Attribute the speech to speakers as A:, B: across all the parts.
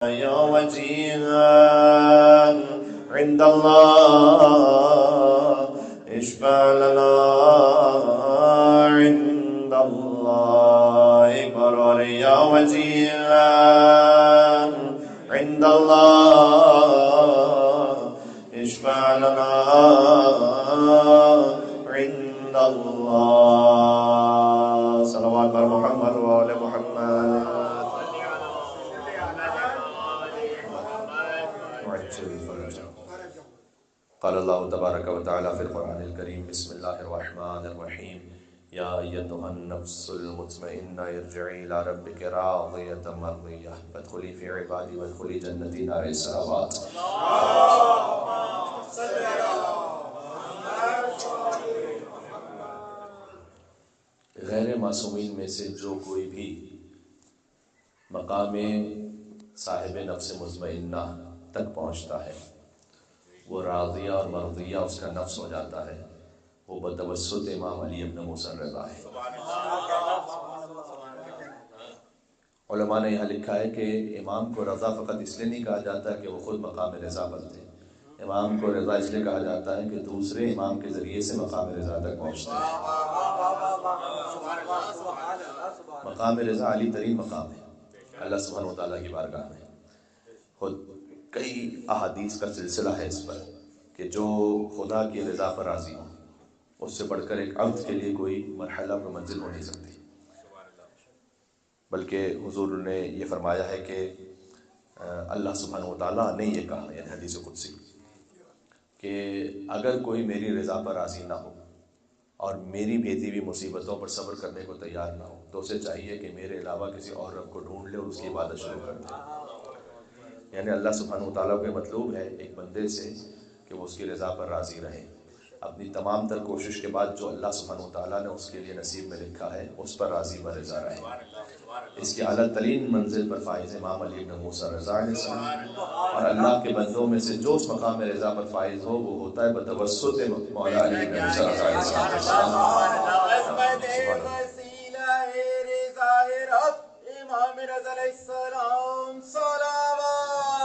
A: يا وجيها عند الله اشفع لنا عند الله أكبر. يا وجيها عند الله اشفع لنا عند الله. صلوات بر محمد وآل محمد. قال اللہ تبارک و تعالی فی القرآن الکریم بسم اللہ الرحمن الرحیم یا ایتها النفس المطمئنہ ارجعی الی ربک راضیۃ مرضیہ فادخلی فی عبادی وادخلی جنتی. نعرہ صلوات. غیر معصومین میں سے جو کوئی بھی مقام صاحب نفس مطمئنہ تک پہنچتا ہے وہ راضیہ اور مرضیہ اس کا نفس ہو جاتا ہے. وہ بتوسط امام علی ابن موسیٰ رضا ہے. علماء نے یہاں لکھا ہے کہ امام کو رضا فقط اس لیے نہیں کہا جاتا کہ وہ خود مقام رضا پر تھے. امام کو رضا اس لیے کہا جاتا ہے کہ دوسرے امام کے ذریعے سے مقام رضا تک پہنچتا ہے. مقام رضا علی ترین مقام ہے اللہ سبحانہ و تعالیٰ کی بارگاہ میں. خود کئی احادیث کا سلسلہ ہے اس پر کہ جو خدا کی رضا پر راضی ہو اس سے بڑھ کر ایک عبد کے لیے کوئی مرحلہ کوئی منزل ہو نہیں سکتی. بلکہ حضور نے یہ فرمایا ہے کہ اللہ سبحانہ و تعالیٰ نے یہ کہا یعنی حدیث قدسی کہ اگر کوئی میری رضا پر راضی نہ ہو اور میری بھیجی ہوئی مصیبتوں پر صبر کرنے کو تیار نہ ہو تو اسے چاہیے کہ میرے علاوہ کسی اور رب کو ڈھونڈ لے اور اس کی عبادت شروع کر دے. یعنی اللہ سبحانہ و تعالیٰ کو مطلوب ہے ایک بندے سے کہ وہ اس کی رضا پر راضی رہے. اپنی تمام تر کوشش کے بعد جو اللہ سبحانہ و تعالیٰ نے اس کے لیے نصیب میں لکھا ہے اس پر راضی و رضا رہے. اس کی اعلیٰ ترین منزل پر فائز امام علی ابن موسیٰ رضا علیہ السلام. اور اللہ کے بندوں میں سے جو اس مقام رضا پر فائز ہو وہ ہوتا ہے بتوسط مولا علی ابن موسیٰ رضا علیہ السلام.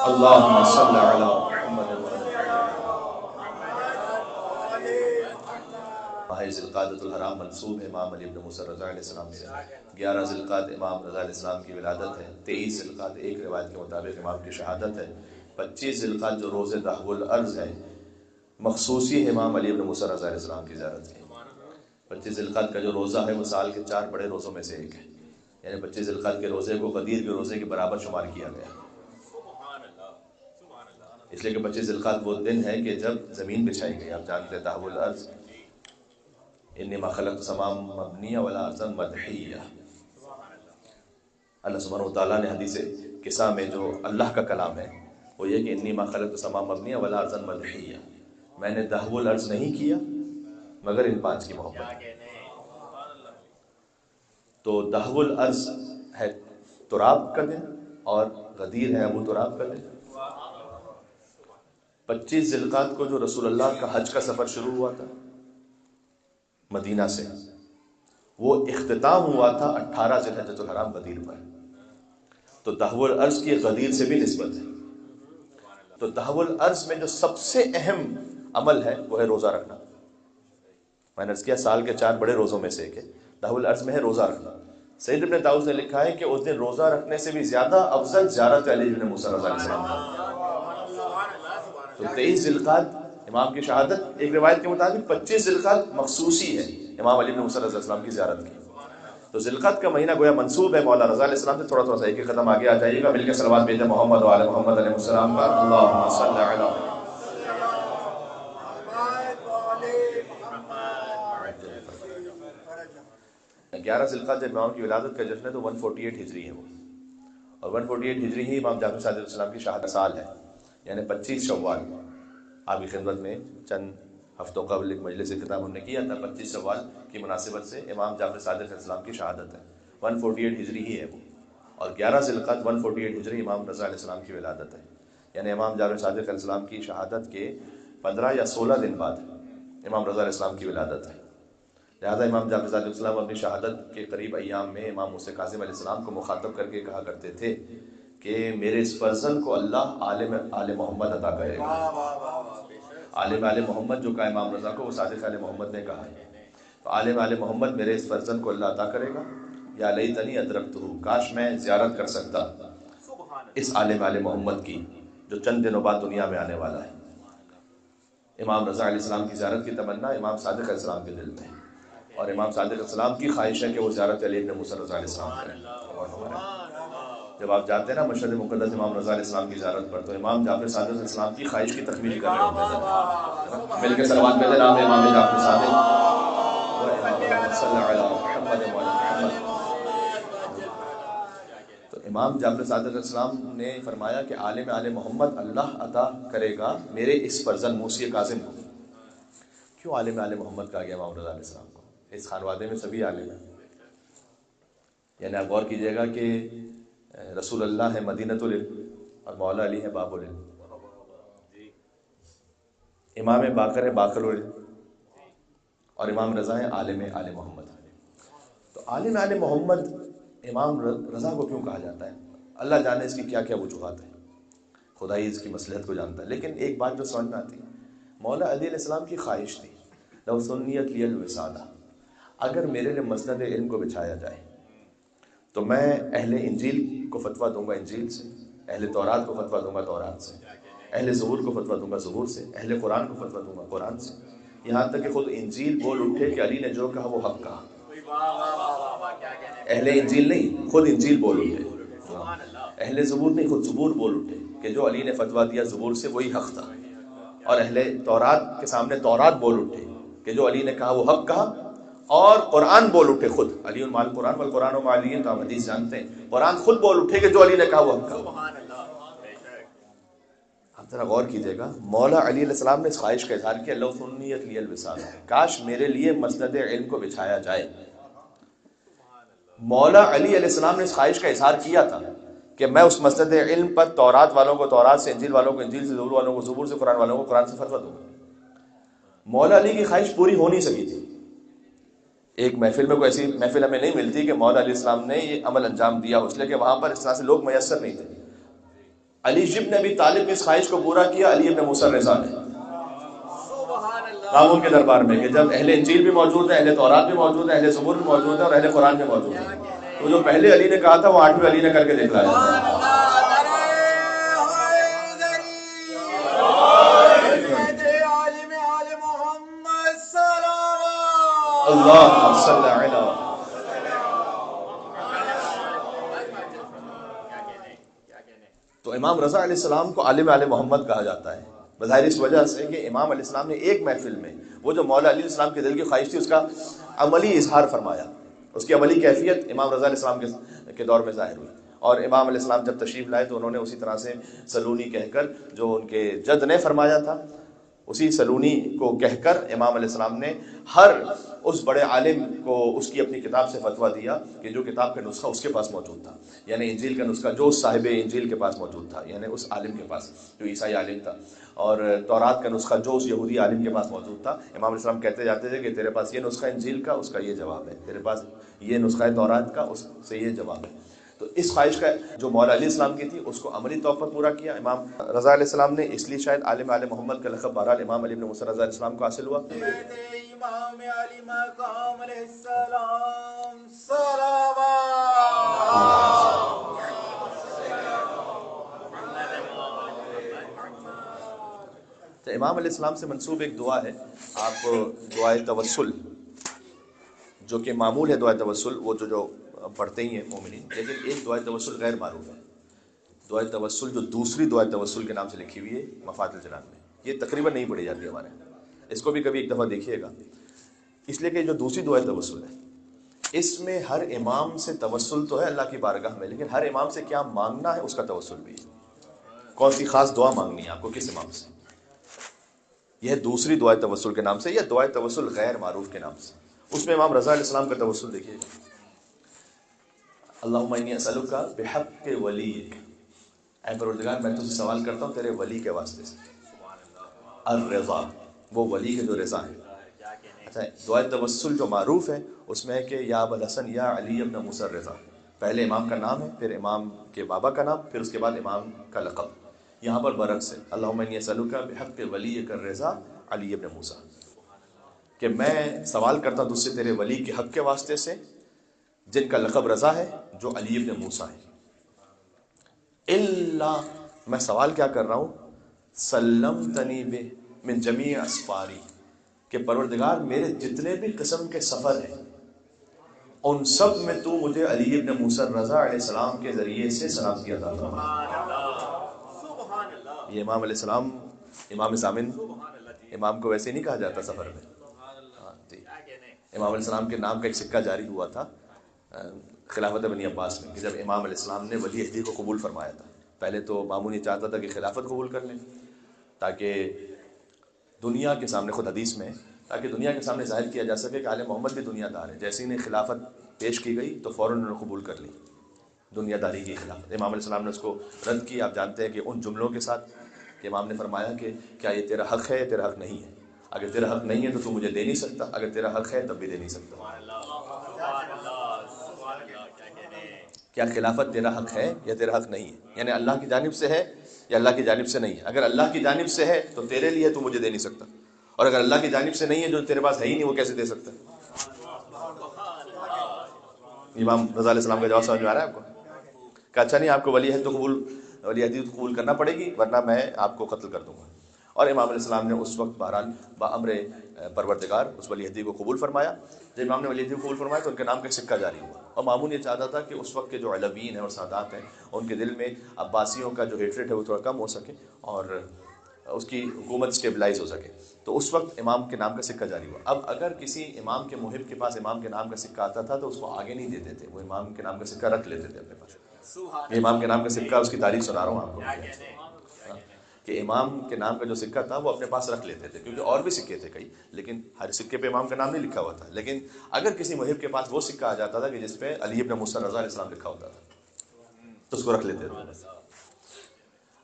A: اللہم صلی علی محمد. ماہ ذی القعدۃ الحرام منسوب ہے امام علی ابن موسیٰ رضا علیہ السلام سے. 11 ذی القعدہ امام رضا علیہ السلام کی ولادت ہے. 23 ذی القعدہ ایک روایت کے مطابق امام کی شہادت ہے. 25 ذی القعدہ جو روز دہو الارض ہے مخصوصی ہے امام علی ابن موسیٰ رضا علیہ السلام کی زیارت کی. 25 ذی القعدہ کا جو روزہ ہے وہ سال کے 4 بڑے روزوں میں سے ایک ہے. یعنی 25 ذی القعدہ کے روزے کو غدیر کے روزے کے برابر شمار کیا گیا اس لیے کہ 25 ذی القعدہ وہ دن ہے کہ جب زمین بچھائی گئی. آپ جانتے ہیں دہو الارض انما خلقت السماء مبنیہ والارض مدحیہ. اللہ سبحانہ و تعالیٰ نے حدیث قصہ میں جو اللہ کا کلام ہے وہ یہ کہ انما خلقت السماء مبنیہ والارض مدحیہ. میں نے دہو الارض نہیں کیا مگر ان 5 کی محبت. تو دہو الارض ہے تراب کا دن اور غدیر ہے ابو تراب کا دن. 25 ذی القعدہ کو جو رسول اللہ کا حج کا سفر شروع ہوا تھا مدینہ سے وہ اختتام ہوا تھا 18 ذی الحجۃ الحرام غدیر پر. تو دہو الارض کی غدیر سے بھی نسبت ہے. تو دہو الارض میں جو سب سے اہم عمل ہے وہ ہے روزہ رکھنا. میں نے عرض کیا سال کے 4 بڑے روزوں میں سے ایک ہے. دہو الارض میں ہے روزہ رکھنا. سید ابن طاؤس نے لکھا ہے کہ اس دن روزہ رکھنے سے بھی زیادہ افضل زیارت علی ابن موسیٰ رضا علیہ السلام. تو 23 ذی القعدہ امام کی شہادت ایک روایت کے مطابق 25 ذی القعدہ مخصوصی ہے امام علی بن موسیٰ رضی اللہ علیہ وسلم کی زیارت کی. تو ذی القعدہ کا مہینہ گویا منسوب ہے مولا رضا علیہ السلام سے. تھوڑا سا ایک قدم آگے آ جائیے گا. مل کے صلوات بھیجیں محمد و آل محمد علیہ السلام پر. اللہم صلی علی 11 ذی القعدہ جب امام کی ولادت کا جشن ہے تو 148 ہجری ہے وہ. اور 148 ہجری ہی امام جعفر صادق علیہ السلام کی شہادت سال ہے. یعنی 25 شوال. آپ کی خدمت میں چند ہفتوں قبل ایک مجلس کتاب ہم نے کیا تھا. 25 شوال کی مناسبت سے امام جعفر صادق علیہ السلام کی شہادت ہے. 148 ہجری ہی ہے وہ. اور 11 ذی القعدہ 148 ہجری امام رضا علیہ السلام کی ولادت ہے. یعنی امام جعفر صادق علیہ السلام کی شہادت کے 15 یا 16 دن بعد امام رضا علیہ السلام کی ولادت ہے. لہذا امام جعفر صادق علیہ السلام اپنی شہادت کے قریب ایام میں امام موسیٰ کاظم علیہ السلام کو مخاطب کر کے کہا کرتے تھے کہ میرے اس فرزند کو اللہ عالم آل محمد عطا کرے گا. عالم آل محمد جو کہا امام رضا کو وہ صادق آل محمد نے کہا ہے. تو عالم آل محمد میرے اس فرزند کو اللہ عطا کرے گا. یا لیتنی ادرکتہ، کاش میں زیارت کر سکتا اس عالم آل محمد کی جو چند دنوں بعد دنیا میں آنے والا ہے. امام رضا علیہ السلام کی زیارت کی تمنا امام صادق علیہ السلام کے دل میں ہے، اور امام صادق علیہ السلام کی خواہش ہے کہ وہ زیارت علی ابن موسیٰ رضا علیہ السلام کریں. جب آپ جاتے ہیں نا مشہد مقدس امام رضا علیہ السلام کی زیارت پر، تو امام جعفر صادق علیہ السلام کی خواہش کی تکمیل کر رہے ہوتے ہیں. مل کے صلوات پڑھتے نام امام جعفر صادق صلی اللہ علیہ محمد. تو امام جعفر صادق علیہ السلام نے فرمایا کہ عالم آل محمد اللہ عطا کرے گا میرے اس فرزند موسی کاظم کو. کیوں عالم آل محمد کہا گیا امام رضا علیہ السلام کو؟ اس خانوادے میں سبھی عالم ہیں. یعنی آپ غور کیجئے گا کہ رسول اللہ ہے مدینۃ العلم اور مولا علی ہے باب العلم. امام باقر ہے باقر العلم اور امام رضا ہے عالم آل محمد. تو عالم آل محمد امام رضا کو کیوں کہا جاتا ہے؟ اللہ جانے اس کی کیا کیا وجوہات ہیں، خدا ہی اس کی مصلحت کو جانتا ہے. لیکن ایک بات جو سمجھ میں آتی ہے، مولا علی علیہ السلام کی خواہش تھی لو سنیت لی الوسادہ، اگر میرے لیے مسند علم کو بچھایا جائے تو میں اہل انجیل کو فتویٰ دوں گا انجیل سے، اہل تورات کو فتویٰ دوں گا تورات سے، اہل زبور کو فتویٰ دوں گا زبور سے، اہل قرآن کو فتویٰ دوں گا قرآن سے، یہاں تک کہ خود انجیل بول اٹھے کہ علی نے جو کہا وہ حق کہا. اہل انجیل نہیں، خود انجیل بول اٹھے. اہل زبور نہیں، خود زبور بول اٹھے کہ جو علی نے فتویٰ دیا زبور سے وہی حق تھا. اور اہل تورات کے سامنے تورات بول اٹھے کہ جو علی نے کہا وہ حق کہا. اور قرآن بول اٹھے خود، علی مال قرآن والقرآن مع علی، تو ہم حدیث جانتے ہیں، قرآن خود بول اٹھے کہ جو علی نے کہا وہ حق کہا. آپ ذرا غور کیجئے گا، مولا علی علیہ السلام نے اس خواہش کا اظہار کیا لو سنیت لی الوساد، کاش میرے لیے مسند علم کو بچھایا جائے. مولا علی علیہ السلام نے اس خواہش کا اظہار کیا تھا کہ میں اس مسند علم پر تورات والوں کو تورات سے، انجیل والوں کو انجیل سے، زبور والوں کو زبور سے، قرآن والوں کو قرآن سے فتویٰ دوں گا. مولا علی کی خواہش پوری ہو نہیں سکی تھی. ایک محفل میں کوئی ایسی محفل ہمیں نہیں ملتی کہ مولا علیہ السلام نے یہ عمل انجام دیا ہو، اس لیے کہ وہاں پر اس طرح سے لوگ میسر نہیں تھے. علی ابن ابی طالب نے اس خواہش کو پورا کیا علی ابن موسیٰ رضا نے قاموں کے دربار میں، کہ جب اہل انجیل بھی موجود ہے، اہل تورات بھی موجود ہے، اہل زبور بھی موجود ہے اور اہل قرآن بھی موجود ہے، تو جو پہلے علی نے کہا تھا وہ آٹھویں علی نے کر کے دکھلایا. اللہ صلی علی. تو امام رضا علیہ السلام کو عالم آل محمد کہا جاتا ہے بظاہر اس وجہ سے کہ امام علیہ السلام نے ایک محفل میں وہ جو مولا علی علیہ السلام کے دل کی خواہش تھی اس کا عملی اظہار فرمایا. اس کی عملی کیفیت امام رضا علیہ السلام کے دور میں ظاہر ہوئی. اور امام علیہ السلام جب تشریف لائے تو انہوں نے اسی طرح سے سلونی کہہ کر، جو ان کے جد نے فرمایا تھا، اسی سلونی کو کہہ کر امام علیہ السلام نے ہر اس بڑے عالم کو اس کی اپنی کتاب سے فتویٰ دیا کہ جو کتاب کا نسخہ اس کے پاس موجود تھا، یعنی انجیل کا نسخہ جو صاحب انجیل کے پاس موجود تھا، یعنی اس عالم کے پاس جو عیسائی عالم تھا، اور تورات کا نسخہ جو اس یہودی عالم کے پاس موجود تھا. امام علیہ السلام کہتے جاتے تھے کہ تیرے پاس یہ نسخہ انجیل کا، اس کا یہ جواب ہے، تیرے پاس یہ نسخہ تورات کا، اس سے یہ جواب ہے. تو اس خواہش کا جو مولا علیہ السلام کی تھی اس کو عملی طور پر پورا کیا امام رضا علیہ السلام نے. اس لیے شاید عالم آل محمد کا لقب بہرحال امام علی ابن موسیٰ رضا علیہ السلام کو حاصل ہوا.
B: امام علی مقام علیہ السلام صلوات.
A: تو امام علیہ السلام سے منسوب ایک دعا ہے، آپ دعائے توسل جو کہ معمول ہے دعائے توسل وہ جو پڑھتے ہی ہیں مومنین، لیکن ایک دعائے توسل غیر معروف ہے. دعائے توسل جو دوسری دعائے توسل کے نام سے لکھی ہوئی ہے مفاتیح الجنان میں، یہ تقریباً نہیں پڑھی جاتی ہمارے یہاں. اس کو بھی کبھی ایک دفعہ دیکھیے گا، اس لیے کہ جو دوسری دعائے توسل ہے اس میں ہر امام سے توسل تو ہے اللہ کی بارگاہ میں، لیکن ہر امام سے کیا مانگنا ہے اس کا توسل بھی ہے. کون سی خاص دعا مانگنی ہے آپ کو کس امام سے، یہ دوسری دعائے توسل کے نام سے یا دعائے توسل غیر معروف کے نام سے. اس میں امام رضا علیہ السلام کا توسل دیکھیے گا، اللہم انی اسألک بحق ولیک، اے پروردگار میں تجھ سے سوال کرتا ہوں تیرے ولی کے واسطے سے، الرضا، وہ ولی کے جو رضا ہے. اچھا، دعائے توسل جو معروف ہے اس میں ہے کہ یا ابا الحسن یا علی ابن موسیٰ الرضا، پہلے امام کا نام ہے، پھر امام کے بابا کا نام، پھر اس کے بعد امام کا لقب. یہاں پر برعکس ہے، اللہم انی اسألک بحق ولیک الرضا علی ابن موسیٰ، کہ میں سوال کرتا ہوں تجھ سے تیرے ولی کے حق کے واسطے سے جن کا لقب رضا ہے، جو علی ابن موسیٰ ہے. اللہ، میں سوال کیا کر رہا ہوں، سلمتنی بہ من جمیع اسفاری، کہ پروردگار میرے جتنے بھی قسم کے سفر ہیں ان سب میں تو مجھے علی ابن موسیٰ رضا علیہ السلام کے ذریعے سے سلامتی عطا فرما. یہ امام علیہ السلام، امام ضامن، امام کو ویسے نہیں کہا جاتا سفر میں. ہاں جی، امام علیہ السلام کے نام کا ایک سکہ جاری ہوا تھا خلافت بنی عباس میں، کہ جب امام علیہ السلام نے ولی عہدی کو قبول فرمایا تھا. پہلے تو مامون یہ چاہتا تھا کہ خلافت قبول کر لیں تاکہ دنیا کے سامنے، خود حدیث میں، تاکہ دنیا کے سامنے ظاہر کیا جا سکے کہ آل محمد بھی دنیا دار ہے. جیسے ہی نے خلافت پیش کی گئی تو فوراً انہوں نے قبول کر لی دنیا داری کی خلافت. امام علیہ السلام نے اس کو رد کی. آپ جانتے ہیں کہ ان جملوں کے ساتھ کہ امام نے فرمایا کہ کیا یہ تیرا حق ہے یا تیرا حق نہیں ہے؟ اگر تیرا حق نہیں ہے تو مجھے دے نہیں سکتا، اگر تیرا حق ہے تب بھی دے نہیں سکتا. کیا خلافت تیرا حق ہے یا تیرا حق نہیں ہے؟ یعنی اللہ کی جانب سے ہے یا اللہ کی جانب سے نہیں ہے. اگر اللہ کی جانب سے ہے تو تیرے لیے تو مجھے دے نہیں سکتا، اور اگر اللہ کی جانب سے نہیں ہے، جو تیرے پاس ہے ہی نہیں، وہ کیسے دے سکتا؟ امام رضا علیہ السلام کا جواب سمجھ میں آ رہا ہے آپ کو؟ کہ اچھا نہیں، آپ کو ولی عہد قبول کرنا پڑے گی ورنہ میں آپ کو قتل کر دوں گا. اور امام علیہ السلام نے اس وقت بہرحال بامر پروردگار اس ولی عہدی کو قبول فرمایا. جب امام نے ولی عہدی کو قبول فرمایا تو ان کے نام کا سکہ جاری ہوا. اور مامون یہ چاہتا تھا کہ اس وقت کے جو علویین ہیں اور سادات ہیں ان کے دل میں عباسیوں کا جو ہیٹریٹ ہے وہ تھوڑا کم ہو سکے اور اس کی حکومت اسٹیبلائز ہو سکے. تو اس وقت امام کے نام کا سکہ جاری ہوا. اب اگر کسی امام کے محب کے پاس امام کے نام کا سکہ آتا تھا تو اس کو آگے نہیں دیتے تھے، وہ امام کے نام کا سکہ رکھ لیتے تھے اپنے پاس. یہ امام کے نام کا سکہ، اس کی تاریخ سنا رہا ہوں آپ کو، کہ امام کے نام کا جو سکہ تھا وہ اپنے پاس رکھ لیتے تھے، کیونکہ اور بھی سکے تھے کئی، لیکن ہر سکے پہ امام کا نام نہیں لکھا ہوا تھا. لیکن اگر کسی محب کے پاس وہ سکہ آ جاتا تھا کہ جس پہ علی ابن موسیٰ رضا علیہ السلام لکھا ہوتا تھا تو اس کو رکھ لیتے تھے.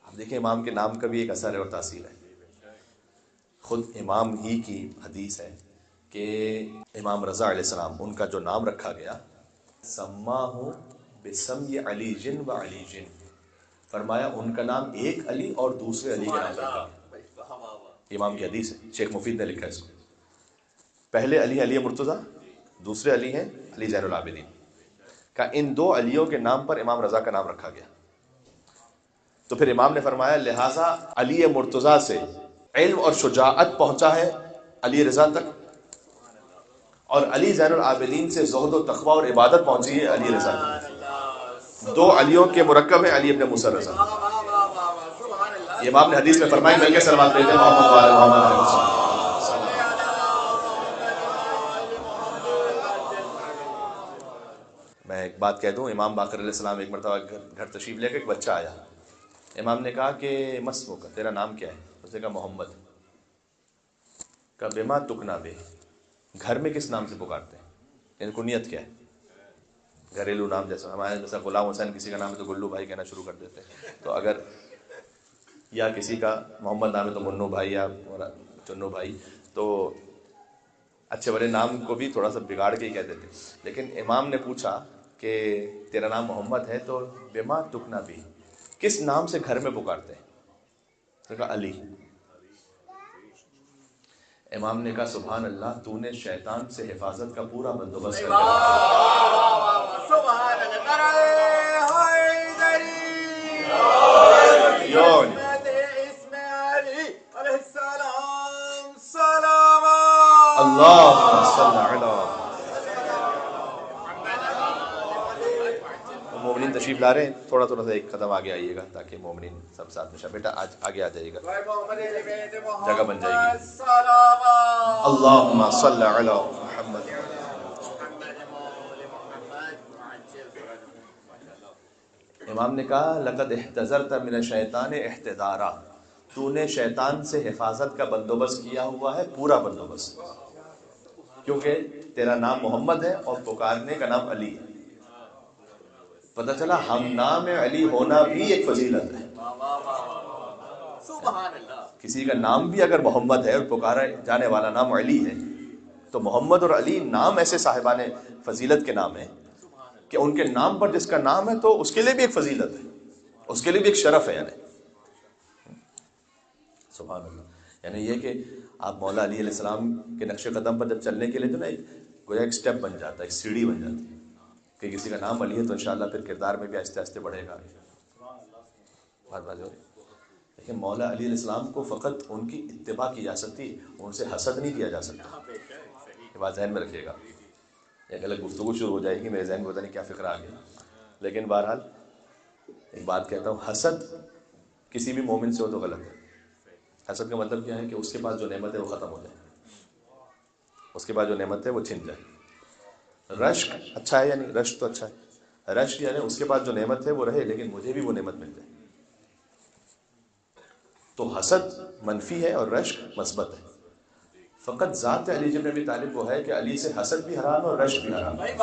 A: اب دیکھیں امام کے نام کا بھی ایک اثر ہے اور تاثیر ہے. خود امام ہی کی حدیث ہے کہ امام رضا علیہ السلام، ان کا جو نام رکھا گیا، سماہ بسمی علی جن و علی جن، فرمایا ان کا نام ایک علی اور دوسرے علی کا نام رکھا گیا. امام کی حدیث ہے، شیخ مفید نے لکھا ہے اس کو. پہلے علی مرتضیٰ، دوسرے علی ہیں علی زین العابدین، کا ان دو علیوں کے نام پر امام رضا کا نام رکھا گیا. تو پھر امام نے فرمایا لہٰذا علی مرتضیٰ سے علم اور شجاعت پہنچا ہے علی رضا تک، اور علی زین العابدین سے زہد و تقوی اور عبادت پہنچی ہے علی رضا تک. دو علیوں کے مرکب ہیں علی ابن موسیٰ رضا. یہ امام نے حدیث میں فرمائی، مل کے سلوات بھیجیں محمد و آل محمد علیہ السلام. میں ایک بات کہہ دوں، امام باقر علیہ السلام ایک مرتبہ گھر تشریف لے کے ایک بچہ آیا. امام نے کہا کہ مسمو کا، تیرا نام کیا ہے؟ اس نے کہا محمد. کہا بما تکنا بے، گھر میں کس نام سے پکارتے ہیں، یعنی کنیت کیا ہے؟ گھریلو نام جیسا ہمارے جیسا غلام حسین کسی کا نام ہے تو گلو بھائی کہنا شروع کر دیتے ہیں. تو اگر یا کسی کا محمد نام ہے تو منو بھائی یا چنو بھائی، تو اچھے بڑے نام کو بھی تھوڑا سا بگاڑ کے ہی کہتے تھے. لیکن امام نے پوچھا کہ تیرا نام محمد ہے تو بما تکنا بھی، کس نام سے گھر میں پکارتے ہیں؟ تو کہا علی. امام نے کہا سبحان اللہ، تو نے شیطان سے حفاظت کا پورا بندوبست کر مومنین تشریف لا رہے ہیں، تھوڑا تھوڑا سا ایک قدم آگے آئیے گا تاکہ مومنین سب ساتھ میں بیٹا آج آگے آ جائیے گا، جگہ بن جائے گی. اللہم صلی علی محمد. امام نے کہا لقد احتذرت من الشیطان احتذارا، تو نے شیطان سے حفاظت کا بندوبست کیا ہوا ہے، پورا بندوبست، کیونکہ تیرا نام محمد ہے اور پکارنے کا نام علی ہے. پتہ چلا ہم نام علی ہونا بھی ایک فضیلت ہے. کسی کا نام بھی اگر محمد ہے اور پکارا جانے والا نام علی ہے تو محمد اور علی نام ایسے صاحبان فضیلت کے نام ہیں کہ ان کے نام پر جس کا نام ہے تو اس کے لیے بھی ایک فضیلت ہے، اس کے لیے بھی ایک شرف ہے. یعنی سبحان اللہ، یعنی یہ کہ آپ مولا علی علیہ السلام کے نقش قدم پر جب چلنے کے لیے تو نا گویا ایک سٹیپ بن جاتا ہے، ایک سیڑھی بن جاتی ہے کہ کسی کا نام علی ہے تو انشاءاللہ پھر کردار میں بھی آہستہ آہستہ بڑھے گا. بات بات ہو رہی ہے. لیکن مولا علی علیہ السلام کو فقط ان کی اتباع کی جا سکتی، ان سے حسد نہیں کیا جا سکتا. یہ بات ذہن میں رکھیے گا. ایک الگ گفتگو شروع ہو جائے گی، میرے ذہن میں پتہ نہیں کیا فکر آ گیا. لیکن بہرحال ایک بات کہتا ہوں، حسد کسی بھی مومن سے ہو تو غلط ہے. حسد کا مطلب کیا ہے کہ اس کے پاس جو نعمت ہے وہ ختم ہو جائے، اس کے پاس جو نعمت ہے وہ چھن جائے. رشک اچھا ہے، یعنی رشک تو اچھا ہے، رشک یعنی اس کے پاس جو نعمت ہے وہ رہے لیکن مجھے بھی وہ نعمت مل جائے. تو حسد منفی ہے اور رشک مثبت ہے. فقط ذات علی جن ابی طالب وہ ہے کہ علی سے حسد بھی حرام ہے اور رشک بھی حرام ہے.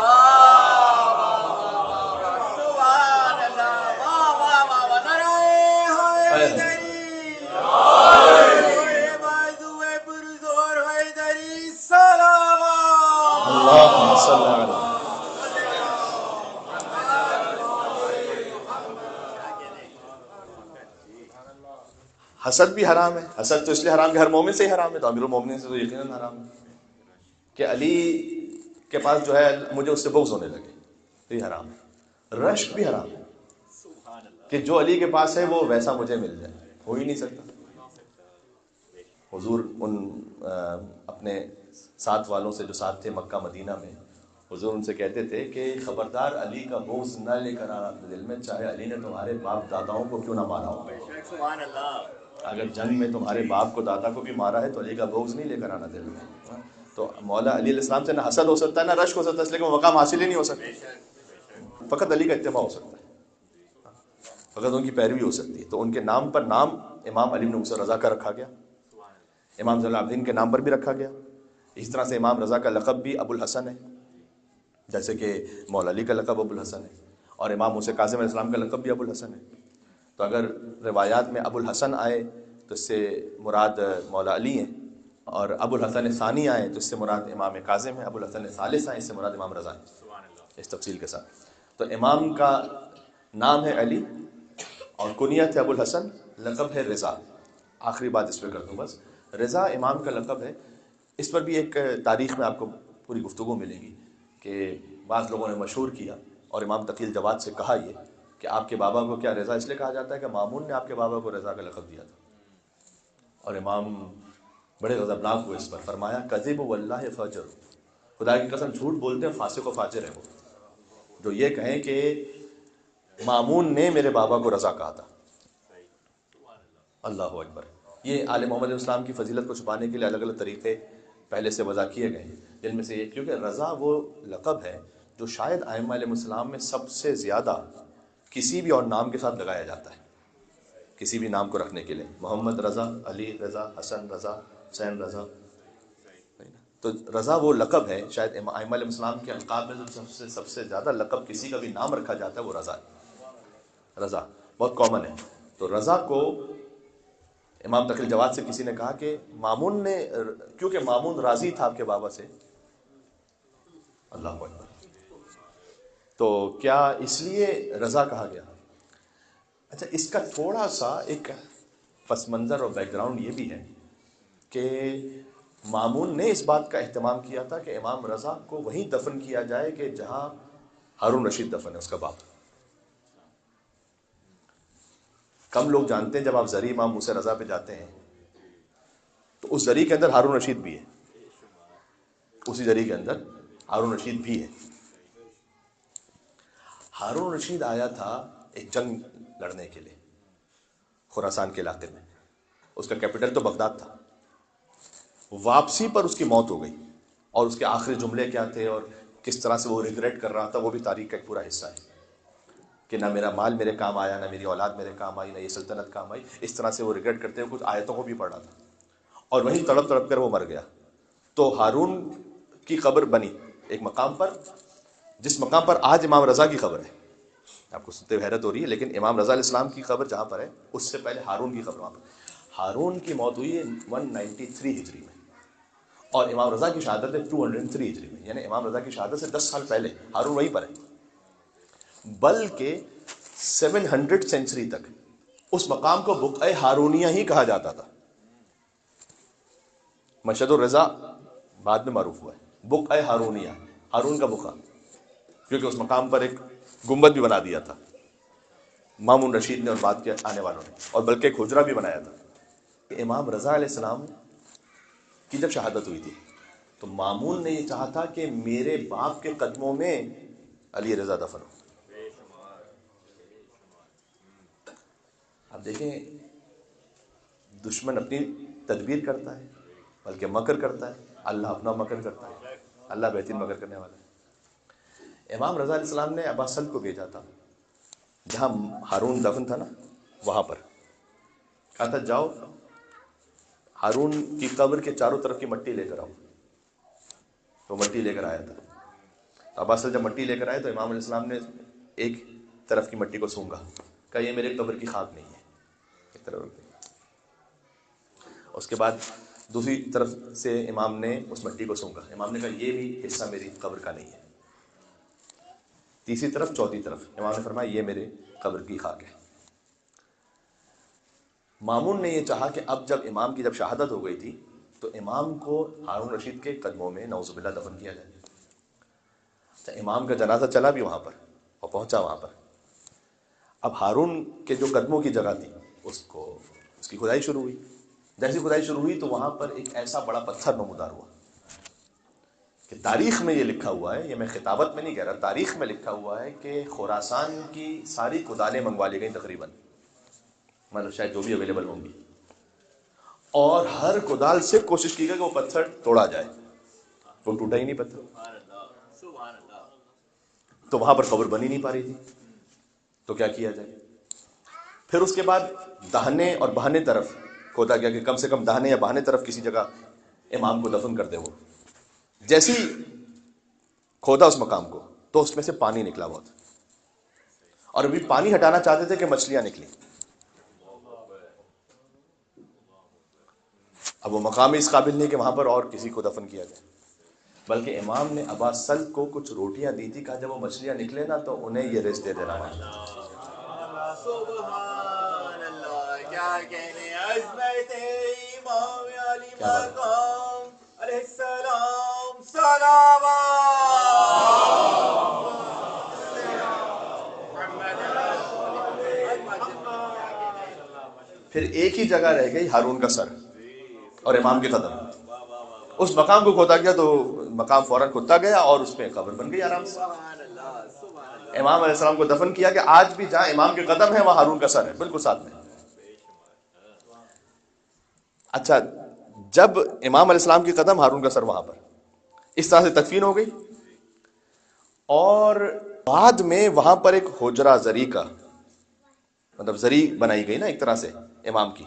A: اللہم صل علی حسد بھی حرام ہے. حسد تو اس لیے حرام کہ ہر مومن سے ہی حرام ہے، تو امیر المومنین سے تو یقیناً حرام ہے کہ علی کے پاس جو ہے مجھے اس سے بغض ہونے لگے، تو یہ حرام ہے. رشک بھی حرام ہے کہ جو علی کے پاس ہے وہ ویسا مجھے مل جائے، ہو ہی نہیں سکتا. حضور ان اپنے ساتھ والوں سے جو ساتھ تھے مکہ مدینہ میں، حضور ان سے کہتے تھے کہ خبردار علی کا بغض نہ لے کر آنا اپنے دل میں، چاہے علی نے تمہارے باپ داداؤں کو کیوں نہ مارا ہو.
B: سبحان اللہ.
A: اگر جنگ میں تمہارے باپ کو دادا کو بھی مارا ہے تو علی کا بغض نہیں لے کر آنا دل میں. تو مولا علی علیہ السلام سے نہ حسد ہو سکتا ہے نہ رشک ہو سکتا ہے، اس لیے کہ وہ مقام حاصل ہی نہیں ہو سکتا. فقط علی کا اتباع ہو سکتا ہے، فقط ان کی پیروی ہو سکتی ہے. تو ان کے نام پر نام امام علی بن موسیٰ رضا کا رکھا گیا، امام زین العابدین کے نام پر بھی رکھا گیا. اس طرح سے امام رضا کا لقب بھی ابو الحسن ہے، جیسے کہ مولا علی کا لقب ابو الحسن ہے، اور امام موسیٰ کاظم علیہ السلام کا لقب بھی ابو الحسن ہے. تو اگر روایات میں ابو الحسن آئے تو اس سے مراد مولا علی ہیں، اور ابو الحسن ثانی آئے تو اس سے مراد امام کاظم ہے، ابو الحسن ثالث آئے اس سے مراد امام رضا ہے، اس تفصیل کے ساتھ. تو امام کا نام ہے علی اور کنیت ہے ابو الحسن، لقب ہے رضا. آخری بات اس پہ کر دوں بس، رضا امام کا لقب ہے. اس پر بھی ایک تاریخ میں آپ کو پوری گفتگو ملے گی کہ بعض لوگوں نے مشہور کیا اور امام تقی الجواد سے کہا یہ کہ آپ کے بابا کو کیا رضا اس لیے کہا جاتا ہے کہ مامون نے آپ کے بابا کو رضا کا لقب دیا تھا. اور امام بڑے غضبناک ہوئے اس پر، فرمایا کذب واللہ فاجر، خدا کی قسم جھوٹ بولتے ہیں، فاسق و فاجر ہیں وہ جو یہ کہیں کہ مامون نے میرے بابا کو رضا کہا تھا. اللہ اکبر. یہ آل محمد علیہ السلام کی فضیلت کو چھپانے کے لیے الگ الگ طریقے پہلے سے وضع کیے گئے ہیں، جن میں سے یہ کیونکہ رضا وہ لقب ہے جو شاید ائمہ علیہ السلام میں سب سے زیادہ کسی بھی اور نام کے ساتھ لگایا جاتا ہے، کسی بھی نام کو رکھنے کے لیے. محمد رضا، علی رضا، حسن رضا، حسین رضا. تو رضا وہ لقب ہے، شاید ائمہ علیہ السلام کے القاب میں سب سے زیادہ لقب کسی کا بھی نام رکھا جاتا ہے وہ رضا ہے. رضا بہت کامن ہے. تو رضا کو امام تقی الجواد سے کسی نے کہا کہ مامون نے، کیونکہ مامون راضی تھا آپ کے بابا سے. اللہ اکبر. تو کیا اس لیے رضا کہا گیا؟ اچھا، اس کا تھوڑا سا ایک پس منظر اور بیک گراؤنڈ یہ بھی ہے کہ مامون نے اس بات کا اہتمام کیا تھا کہ امام رضا کو وہیں دفن کیا جائے کہ جہاں ہارون رشید دفن ہے، اس کا باپ. کم لوگ جانتے ہیں جب آپ زری امام موسیٰ رضا پہ جاتے ہیں تو اس زری کے اندر ہارون رشید بھی ہے، اسی زری کے اندر ہارون رشید بھی ہے. ہارون رشید آیا تھا ایک جنگ لڑنے کے لیے خراسان کے علاقے میں، اس کا کیپٹل تو بغداد تھا. واپسی پر اس کی موت ہو گئی، اور اس کے آخری جملے کیا تھے اور کس طرح سے وہ ریگریٹ کر رہا تھا وہ بھی تاریخ کا ایک پورا حصہ ہے کہ نہ میرا مال میرے کام آیا، نہ میری اولاد میرے کام آئی، نہ یہ سلطنت کام آئی. اس طرح سے وہ ریگریٹ کرتے ہوئے کچھ آیتوں کو بھی پڑھا تھا اور وہیں تڑپ تڑپ کر وہ مر گیا. تو ہارون کی قبر بنی ایک مقام پر جس مقام پر آج امام رضا کی قبر ہے. آپ کو سنتے ہوئے حیرت ہو رہی ہے، لیکن امام رضا علیہ السلام کی قبر جہاں پر ہے اس سے پہلے ہارون کی قبر وہاں پر. ہارون کی موت ہوئی ہے 193 ہجری میں، اور امام رضا کی شہادت ہے 203 ہجری میں، یعنی امام رضا کی شہادت سے 10 سال پہلے ہارون وہیں پر ہے. بلکہ 700 سینچری تک اس مقام کو بقعہ ہارونیہ ہی کہا جاتا تھا. مشہد الرضا بعد میں معروف ہوا ہے، بقعہ ہارونیہ، ہارون کا بقعہ، کیونکہ اس مقام پر ایک گنبد بھی بنا دیا تھا مامون رشید نے اور بعد کے آنے والوں نے، اور بلکہ ایک حجرہ بھی بنایا تھا. امام رضا علیہ السلام کی جب شہادت ہوئی تھی تو مامون نے یہ چاہا تھا کہ میرے باپ کے قدموں میں علی رضا دفن ہو. اب دیکھیں دشمن اپنی تدبیر کرتا ہے بلکہ مکر کرتا ہے، اللہ اپنا مکر کرتا ہے، اللہ بہترین مکر کرنے والا ہے. امام رضا علیہ السلام نے ابا سلط کو بھیجا تھا جہاں ہارون دفن تھا نا، وہاں پر کہا تھا جاؤ ہارون کی قبر کے چاروں طرف کی مٹی لے کر آؤ. تو مٹی لے کر آیا تھا. ابا سلط جب مٹی لے کر آئے تو امام علیہ السلام نے ایک طرف کی مٹی کو سونگا، کہا یہ میرے قبر کی خاک نہیں ہے، ایک طرف رکھ دیں. اس کے بعد دوسری طرف سے امام نے اس مٹی کو سونگا، امام نے کہا یہ بھی حصہ میری قبر کا نہیں ہے. تیسری طرف، چوتھی طرف، امام نے فرمایا یہ میرے قبر کی خاک ہے. مامون نے یہ چاہا کہ اب جب امام کی جب شہادت ہو گئی تھی تو امام کو ہارون رشید کے قدموں میں نعوذ باللہ دفن کیا جائے. امام کا جنازہ چلا بھی وہاں پر اور پہنچا وہاں پر. اب ہارون کے جو قدموں کی جگہ تھی اس کی کھدائی شروع ہوئی. جیسی کھدائی شروع ہوئی تو وہاں پر ایک ایسا بڑا پتھر نمودار ہوا کہ تاریخ میں یہ لکھا ہوا ہے، یہ میں خطابت میں نہیں کہہ رہا، تاریخ میں لکھا ہوا ہے کہ خراسان کی ساری کدالیں منگوا لی گئیں تقریباً، مطلب شاید جو بھی اویلیبل ہوں گی، اور ہر کدال سے کوشش کی گئی کہ وہ پتھر توڑا جائے، وہ ٹوٹا ہی نہیں پتھر. تو وہاں پر قبر بنی نہیں پا رہی تھی. تو کیا کیا جائے؟ پھر اس کے بعد داہنے اور بہانے طرف کھودا گیا کہ کم سے کم داہنے یا بہانے طرف کسی جگہ امام کو دفن کر دے. وہ جیسی کھودا اس مقام کو تو اس میں سے پانی نکلا بہت، اور ابھی پانی ہٹانا چاہتے تھے کہ مچھلیاں نکلی. اب وہ مقام اس قابل نہیں کہ وہاں پر اور کسی کو دفن کیا جائے، بلکہ امام نے ابا سلط کو کچھ روٹیاں دی تھی، کہا جب وہ مچھلیاں نکلے نا تو انہیں یہ رزق دے دینا.
B: سبحان اللہ، کیا کہنے عظمت امام علی مقام علیہ السلام.
A: پھر ایک ہی جگہ رہ گئی ہارون کا سر اور امام کے قدم. اس مقام کو کھودا گیا تو مقام فوراً کھدتا گیا اور اس پہ قبر بن گئی آرام سے. امام علیہ السلام کو دفن کیا کہ آج بھی جہاں امام کے قدم ہے وہاں ہارون کا سر ہے بالکل ساتھ میں. اچھا، جب امام علیہ السلام کی قدم، ہارون کا سر وہاں پر، اس طرح سے تدفین ہو گئی. اور بعد میں وہاں پر ایک حجرہ زری کا، مطلب زری بنائی گئی نا ایک طرح سے امام کی.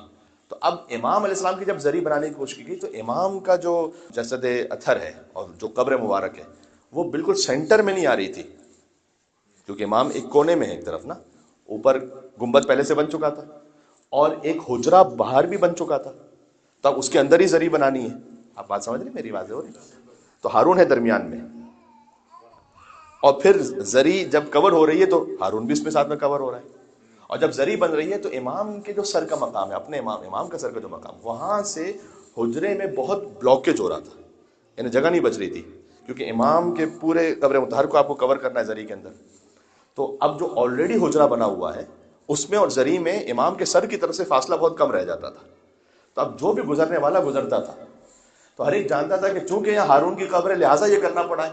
A: تو اب امام علیہ السلام کی جب زری بنانے کی کوشش کی گئی تو امام کا جو جسد اطہر ہے اور جو قبر مبارک ہے وہ بالکل سینٹر میں نہیں آ رہی تھی، کیونکہ امام ایک کونے میں ہے ایک طرف نا، اوپر گنبد پہلے سے بن چکا تھا اور ایک حجرہ باہر بھی بن چکا تھا، تب اس کے اندر ہی زری بنانی ہے. آپ بات سمجھ رہے ہیں میری واضح ہو رہی؟ تو ہارون ہے درمیان میں، اور پھر زری جب کور ہو رہی ہے تو ہارون بھی اس میں ساتھ میں کور ہو رہا ہے. اور جب زری بن رہی ہے تو امام کے جو سر کا مقام ہے، اپنے امام کا سر کا جو مقام، وہاں سے حجرے میں بہت بلاکیج ہو رہا تھا، یعنی جگہ نہیں بچ رہی تھی، کیونکہ امام کے پورے قبر مطہر کو آپ کو کور کرنا ہے زری کے اندر. تو اب جو آلریڈی حجرہ بنا ہوا ہے اس میں اور زری میں امام کے سر کی طرف سے فاصلہ بہت کم رہ جاتا تھا. تو اب جو بھی گزرنے والا گزرتا تھا تو ہر ایک جانتا تھا کہ چونکہ یہاں ہارون کی قبر ہے لہٰذا یہ کرنا پڑا ہے.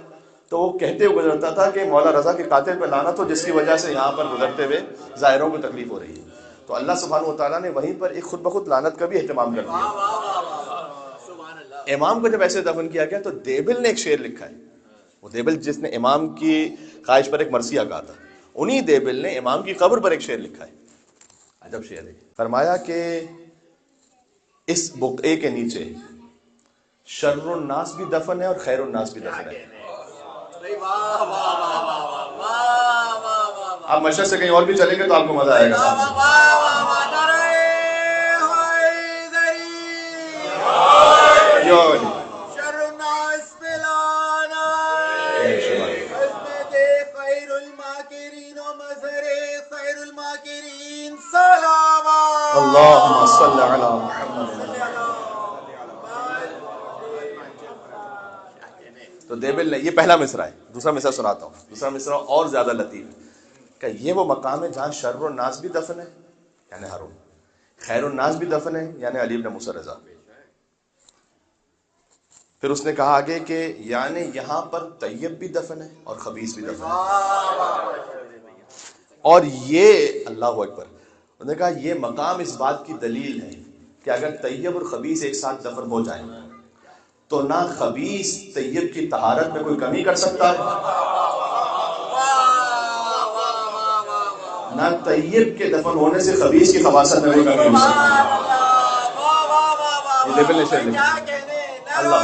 A: تو وہ کہتے ہوئے گزرتا تھا کہ مولا رضا کے قاتل پہ لعنت ہو جس کی وجہ سے یہاں پر گزرتے ہوئے زائروں کو تکلیف ہو رہی ہے. تو اللہ سبحانہ و تعالیٰ نے وہیں پر ایک خود بخود لعنت کا بھی اہتمام کر دیا. امام کو جب ایسے دفن کیا گیا تو دیبل نے ایک شعر لکھا ہے، وہ دیبل جس نے امام کی خواہش پر ایک مرثیہ کہا تھا، انہی دیبل نے امام کی قبر پر ایک شعر لکھا ہے. عجب شعر ہے. فرمایا کہ اس بقعے کے نیچے شر الناس بھی دفن ہے اور خیر الناس بھی دفن ہے. آپ مشرق سے کہیں اور بھی چلیں گے تو آپ کو مزہ آئے گا.
B: شر الناس بلانا عظمت خیر الماکرین و
A: صل علی محمد۔ تو دیبل نے، یہ پہلا مصرع ہے، دوسرا مصرع سناتا ہوں۔ دوسرا مصرع اور زیادہ لطیف ہے کہ یہ وہ مقام ہے جہاں شر الناس بھی دفن ہے یعنی ہارون، خیر الناس بھی دفن ہے یعنی علی بن موسیٰ رضا۔ پھر اس نے کہا آگے کہ یعنی یہاں پر طیب بھی دفن ہے اور خبیث بھی دفن ہے، اور یہ اللہ اکبر، انہوں نے کہا یہ مقام اس بات کی دلیل ہے کہ اگر طیب اور خبیث ایک ساتھ دفن ہو جائیں تو نہ خبیث طیب کی طہارت میں کوئی کمی کر سکتا ہے، نہ طیب کے دفن ہونے سے خبیث کی خباثت میں کوئی کمی ہو سکتی ہے۔ یہ دیبل نے شعر لکھا۔ اللہ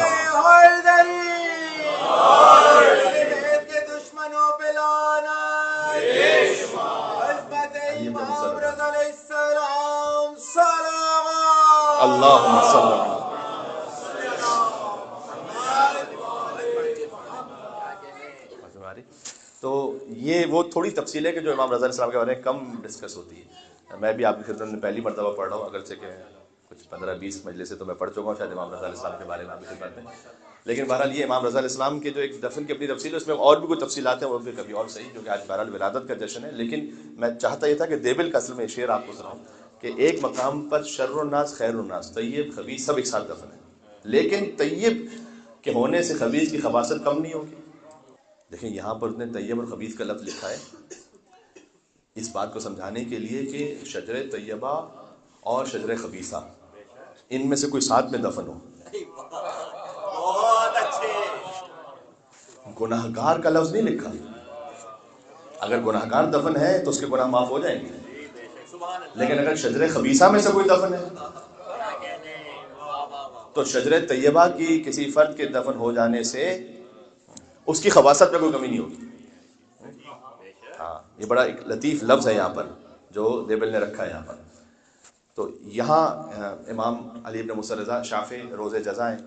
A: اللہم صل علی۔ تو یہ وہ تھوڑی تفصیل ہے کہ جو امام رضا علیہ السلام کے بارے میں کم ڈسکس ہوتی ہے۔ میں بھی آپ کی خدمت میں پہلی مرتبہ پڑھ رہا ہوں، اگرچہ کہ کچھ 15-20 مجلس سے تو میں پڑھ چکا ہوں شاید امام رضا علیہ السلام کے بارے میں آپ کی خدمت میں، لیکن بہرحال یہ امام رضا علیہ السلام کے جو ایک دفن کی اپنی تفصیل ہے، اس میں اور بھی کچھ تفصیلات ہیں، وہ بھی کبھی اور صحیح، کیونکہ آج بہرحال ولادت کا جشن ہے۔ لیکن میں چاہتا یہ تھا کہ دیبل کا اصل میں شعر آپ کو سناؤں کہ ایک مقام پر شر الناس خیر الناس، طیب خبیث سب ایک ساتھ دفن ہے، لیکن طیب کے ہونے سے خبیث کی خباثت کم نہیں ہوگی۔ دیکھیں یہاں پر اس نے طیب اور خبیث کا لفظ لکھا ہے اس بات کو سمجھانے کے لیے کہ شجر طیبہ اور شجر خبیثہ ان میں سے کوئی ساتھ میں دفن ہو۔
B: بہت اچھے۔
A: گناہگار کا لفظ نہیں لکھا، اگر گناہگار دفن ہے تو اس کے گناہ معاف ہو جائیں گے، لیکن اگر شجر خبیثہ میں سے کوئی دفن ہے تو شجر طیبہ کی کسی فرد کے دفن ہو جانے سے اس کی خباثت میں کوئی کمی نہیں ہوگی۔ ہاں یہ بڑا ایک لطیف لفظ ہے یہاں پر جو دیبل نے رکھا ہے یہاں پر۔ تو یہاں امام علی بن موسیٰ رضا شافع روز جزا ہیں،